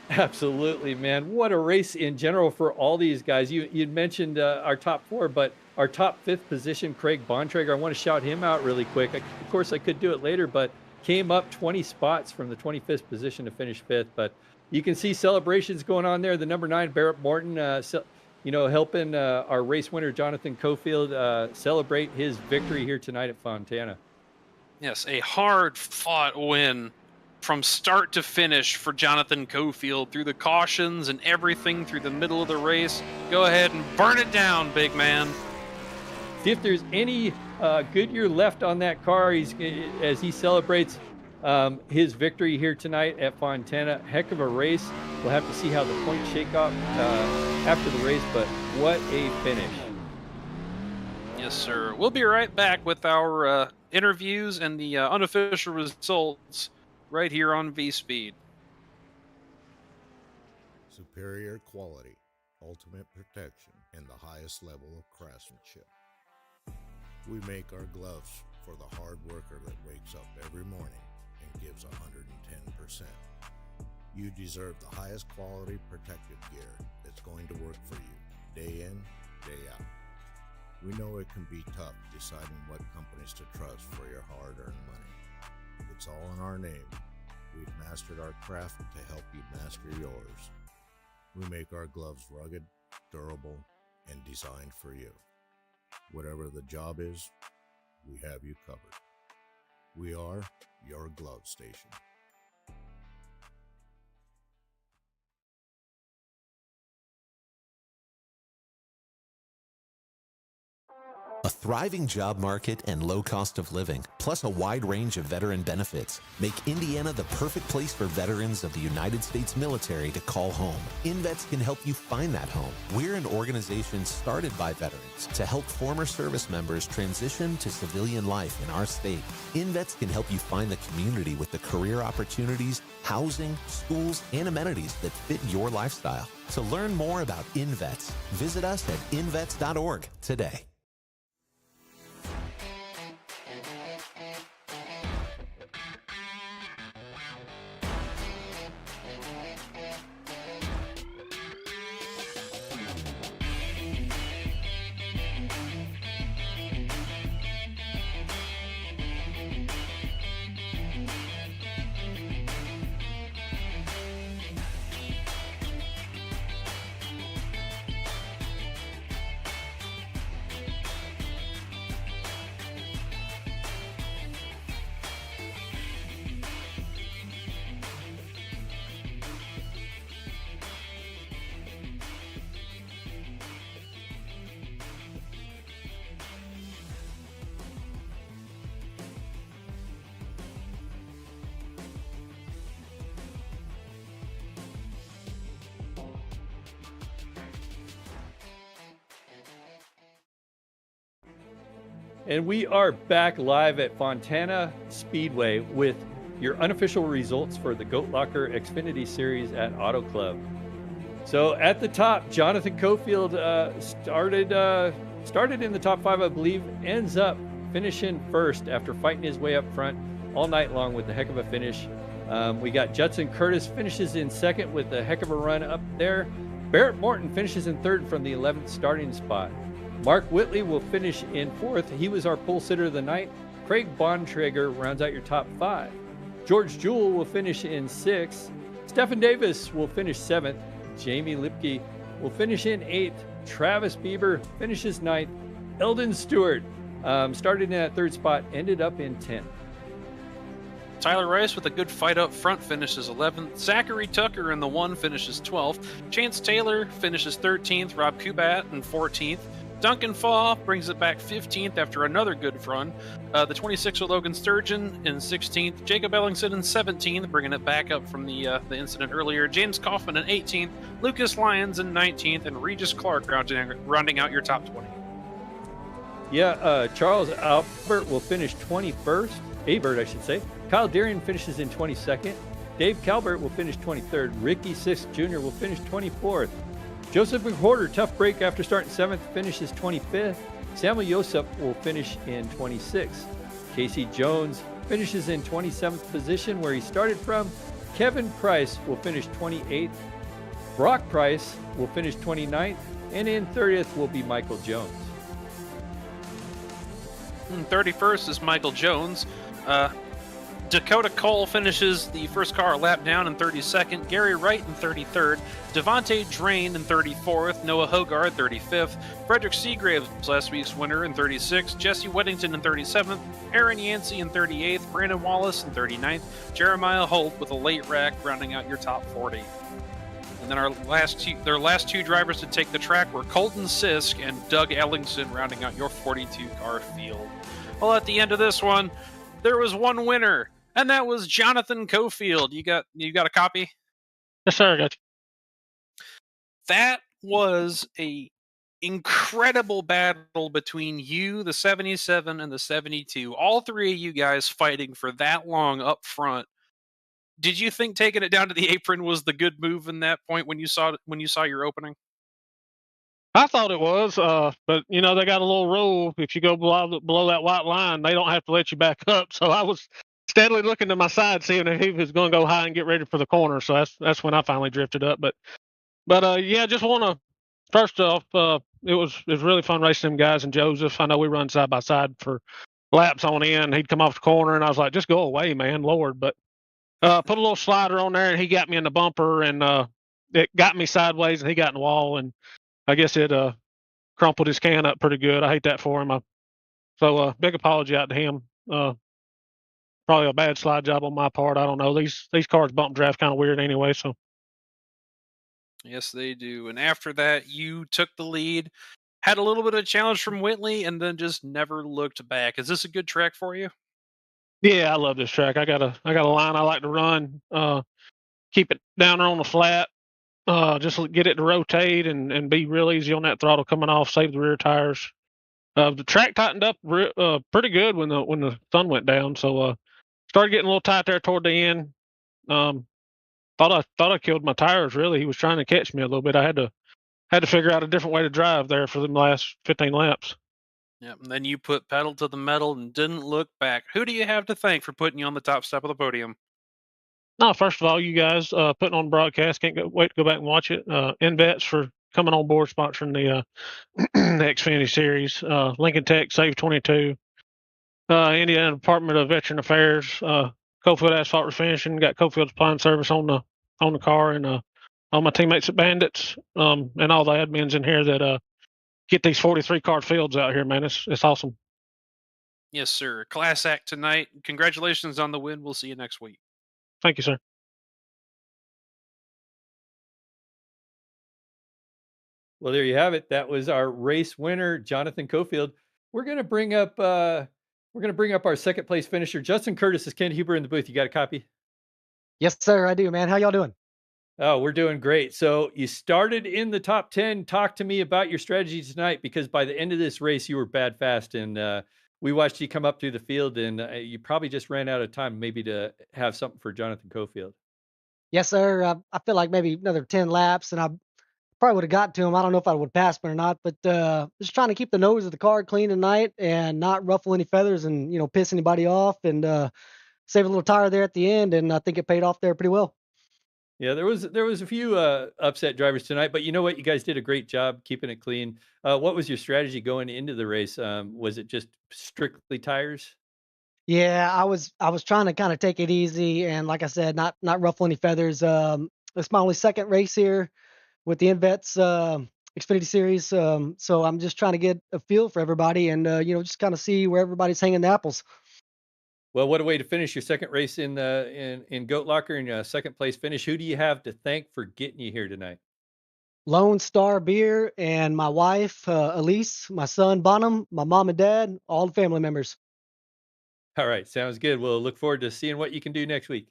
Absolutely, man. What a race in general for all these guys. You'd mentioned our top 4, but our top 5th position, Craig Bontrager, I want to shout him out really quick. Of course, I could do it later, but came up 20 spots from the 25th position to finish 5th. But you can see celebrations going on there. The number 9, Barrett Morton, helping our race winner, Jonathan Cofield, celebrate his victory here tonight at Fontana. Yes, a hard-fought win from start to finish for Jonathan Cofield through the cautions and everything through the middle of the race. Go ahead and burn it down, big man. See if there's any Goodyear left on that car as he celebrates his victory here tonight at Fontana. Heck of a race. We'll have to see how the points shake off after the race, but what a finish. Yes, sir. We'll be right back with our interviews and the unofficial results right here on V-Speed. Superior quality, ultimate protection, and the highest level of craftsmanship. We make our gloves for the hard worker that wakes up every morning and gives 110%. You deserve the highest quality protective gear that's going to work for you day in, day out. We know it can be tough deciding what companies to trust for your hard-earned money. It's all in our name. We've mastered our craft to help you master yours. We make our gloves rugged, durable, and designed for you. Whatever the job is, we have you covered. We are your glove station. A thriving job market and low cost of living, plus a wide range of veteran benefits, make Indiana the perfect place for veterans of the United States military to call home. Invets can help you find that home. We're an organization started by veterans to help former service members transition to civilian life in our state. Invets can help you find the community with the career opportunities, housing, schools, and amenities that fit your lifestyle. To learn more about Invets, visit us at invets.org today. And we are back live at Fontana Speedway with your unofficial results for the Goat Locker Xfinity Series at Auto Club. So at the top, Jonathan Cofield started in the top 5, I believe, ends up finishing first after fighting his way up front all night long with a heck of a finish. We got Judson Curtis finishes in second with a heck of a run up there. Barrett Morton finishes in third from the 11th starting spot. Mark Whitley will finish in fourth. He was our pole sitter of the night. Craig Bontrager rounds out your top 5. George Jewell will finish in sixth. Stephen Davis will finish seventh. Jamie Lipke will finish in 8th. Travis Bieber finishes 9th. Eldon Stewart started in that third spot, ended up in 10th. Tyler Rice with a good fight up front finishes 11th. Zachary Tucker in the 1 finishes 12th. Chance Taylor finishes 13th. Rob Kubat in 14th. Duncan Faw brings it back 15th after another good run. The 26 with Logan Sturgeon in 16th. Jacob Ellingson in 17th, bringing it back up from the incident earlier. James Kaufman in 18th. Lucas Lyons in 19th. And Regis Clark rounding out your top 20. Yeah, Charles Albert will finish 21st. Abert, I should say. Kyle Deering finishes in 22nd. Dave Calvert will finish 23rd. Ricky Sisk Jr. will finish 24th. Joseph McWhorter, tough break after starting 7th, finishes 25th. Samuel Yosef will finish in 26th. Casey Jones finishes in 27th position where he started from. Kevin Price will finish 28th. Brock Price will finish 29th. And in 30th will be Michael Jones. 31st is Michael Jones. Dakota Cole finishes the first car a lap down in 32nd. Gary Wright in 33rd. Devontae Drain in 34th. Noah Hogarth 35th. Frederick Seagraves, last week's winner, in 36th. Jesse Weddington in 37th. Aaron Yancey in 38th. Brandon Wallace in 39th. Jeremiah Holt with a late rack rounding out your top 40. And then their last two drivers to take the track were Colton Sisk and Doug Ellingson rounding out your 42-car field. Well, at the end of this one, there was one winner, and that was Jonathan Cofield. You got a copy? Yes, sir. I got you. That was a incredible battle between you, the 77, and the 72. All three of you guys fighting for that long up front. Did you think taking it down to the apron was the good move in that point when you saw your opening? I thought it was, but they got a little rule. If you go below that white line, they don't have to let you back up. So I was steadily looking to my side, seeing if he was going to go high and get ready for the corner. So that's when I finally drifted up. But yeah, just want to first off, it was really fun racing them guys and Joseph. I know we run side by side for laps on end. He'd come off the corner, and I was like, just go away, man, Lord. But put a little slider on there, and he got me in the bumper, and it got me sideways, and he got in the wall, and I guess it crumpled his can up pretty good. I hate that for him. So big apology out to him. Probably a bad slide job on my part. I don't know. These cars bump draft kind of weird anyway. So yes, they do. And after that, you took the lead, had a little bit of a challenge from Whitley, and then just never looked back. Is this a good track for you? yeah, I love this track. I got a line I like to run. Keep it down there on the flat. Just get it to rotate and be real easy on that throttle coming off. Save the rear tires. The track tightened up pretty good when the sun went down. So started getting a little tight there toward the end. Thought I killed my tires. Really, he was trying to catch me a little bit. I had to figure out a different way to drive there for the last 15 laps. Yep. And then you put pedal to the metal and didn't look back. Who do you have to thank for putting you on the top step of the podium? No, first of all, you guys putting on the broadcast. Can't wait to go back and watch it. Invets for coming on board, sponsoring the the Xfinity Series. Lincoln Tech, Save 22. Indiana Department of Veteran Affairs. Cofield Asphalt Refinishing. Got Cofield's Pine Service on the car, and all my teammates at Bandits, and all the admins in here that get these 43 car fields out here, man. It's awesome. Yes, sir. Class act tonight. Congratulations on the win. We'll see you next week. Thank you, sir. Well, there you have it. That was our race winner, Jonathan Cofield. We're going to bring up our second place finisher, Justin Curtis. Is Ken Huber in the booth? You got a copy? Yes, sir, I do, man. How y'all doing? Oh, we're doing great. So you started in the top 10. Talk to me about your strategy tonight, because by the end of this race, you were bad fast, and we watched you come up through the field, and you probably just ran out of time, maybe to have something for Jonathan Cofield. Yes, sir. I feel like maybe another 10 laps, and I probably would have got to him. I don't know if I would pass him or not, but just trying to keep the nose of the car clean tonight and not ruffle any feathers and piss anybody off and save a little tire there at the end. And I think it paid off there pretty well. Yeah, there was a few upset drivers tonight, but you know what? You guys did a great job keeping it clean. What was your strategy going into the race? Was it just strictly tires? Yeah, I was trying to kind of take it easy and like I said, not ruffle any feathers. It's my only second race here with the Invets Xfinity series. So I'm just trying to get a feel for everybody and just kind of see where everybody's hanging the apples. Well, what a way to finish your second race in the in Goat Locker and second place finish. Who do you have to thank for getting you here tonight? Lone Star Beer and my wife Elise, my son Bonham, my mom and dad, all the family members. All right, sounds good. We'll look forward to seeing what you can do next week.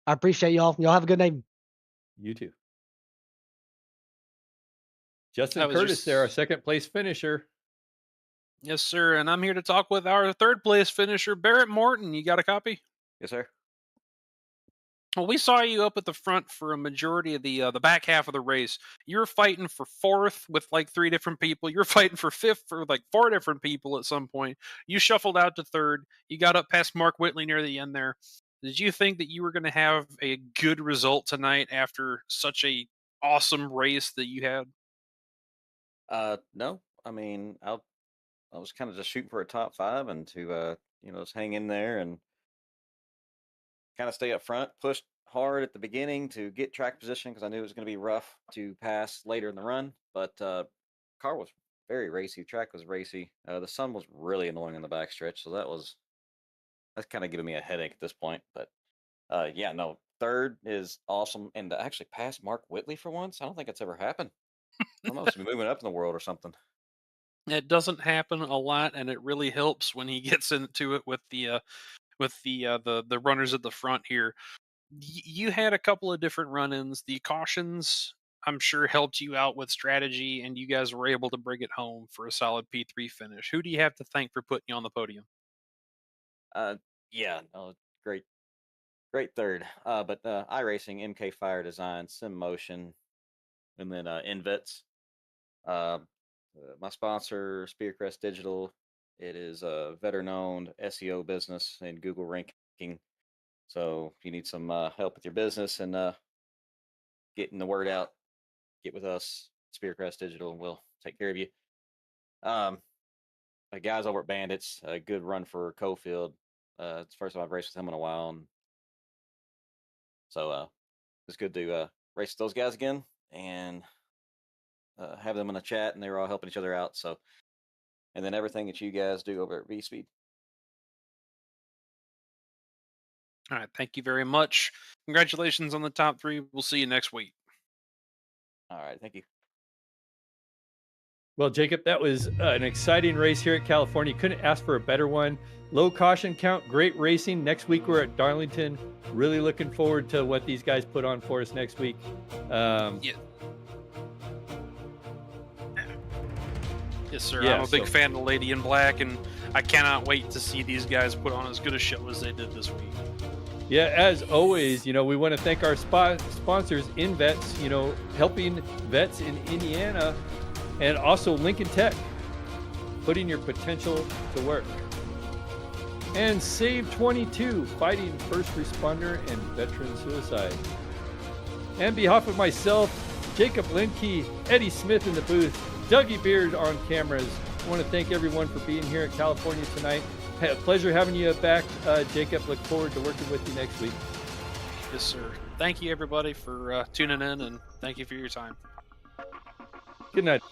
I appreciate y'all. Y'all have a good night. You too. Justin That was Curtis there, our just second place finisher. yes, sir. And I'm here to talk with our third place finisher, Barrett Morton. You got a copy? Yes, sir. Well, we saw you up at the front for a majority of the back half of the race. You were fighting for fourth with like 3 different people. You were fighting for fifth for like 4 different people at some point. You shuffled out to third. You got up past Mark Whitley near the end there. Did you think that you were going to have a good result tonight after such a awesome race that you had? No, I mean, I was kind of just shooting for a top 5 and to just hang in there and kind of stay up front. Pushed hard at the beginning to get track position because I knew it was going to be rough to pass later in the run. But car was very racy. Track was racy. The sun was really annoying in the backstretch, so that's kind of giving me a headache at this point. But yeah, no, third is awesome, and to actually pass Mark Whitley for once, I don't think it's ever happened. I must be moving up in the world or something. It doesn't happen a lot, and it really helps when he gets into it with the runners at the front here. You had a couple of different run-ins. The cautions, I'm sure, helped you out with strategy, and you guys were able to bring it home for a solid P3 finish. Who do you have to thank for putting you on the podium? Yeah, no, great, great third. But iRacing, MK Fire Design, Sim Motion, and then Invets. Uh, my sponsor, Spearcrest Digital. It is a veteran-owned SEO business and Google ranking. So if you need some help with your business and getting the word out, get with us, Spearcrest Digital, and we'll take care of you. The guys over at Bandits, a good run for Cofield. It's the first time I've raced with him in a while, and so it's good to race with those guys again and have them in a chat, and they were all helping each other out. So, and then everything that you guys do over at V Speed. All right, thank you very much. Congratulations on the top 3. We'll see you next week. All right, thank you. Well, Jacob, that was an exciting race here at California. Couldn't ask for a better one. Low caution count, great racing. Next week we're at Darlington. Really looking forward to what these guys put on for us next week. Yeah. Yes, sir. Yeah, I'm a big fan of Lady in Black, and I cannot wait to see these guys put on as good a show as they did this week. Yeah, as always, we want to thank our sponsors, Invets, helping vets in Indiana, and also Lincoln Tech, putting your potential to work. And Save 22, fighting first responder and veteran suicide. And on behalf of myself, Jacob Lindkey, Eddie Smith in the booth, Dougie Beard on cameras, I want to thank everyone for being here at California tonight. Had a pleasure having you back, Jacob. Look forward to working with you next week. Yes, sir. Thank you, everybody, for tuning in, and thank you for your time. Good night.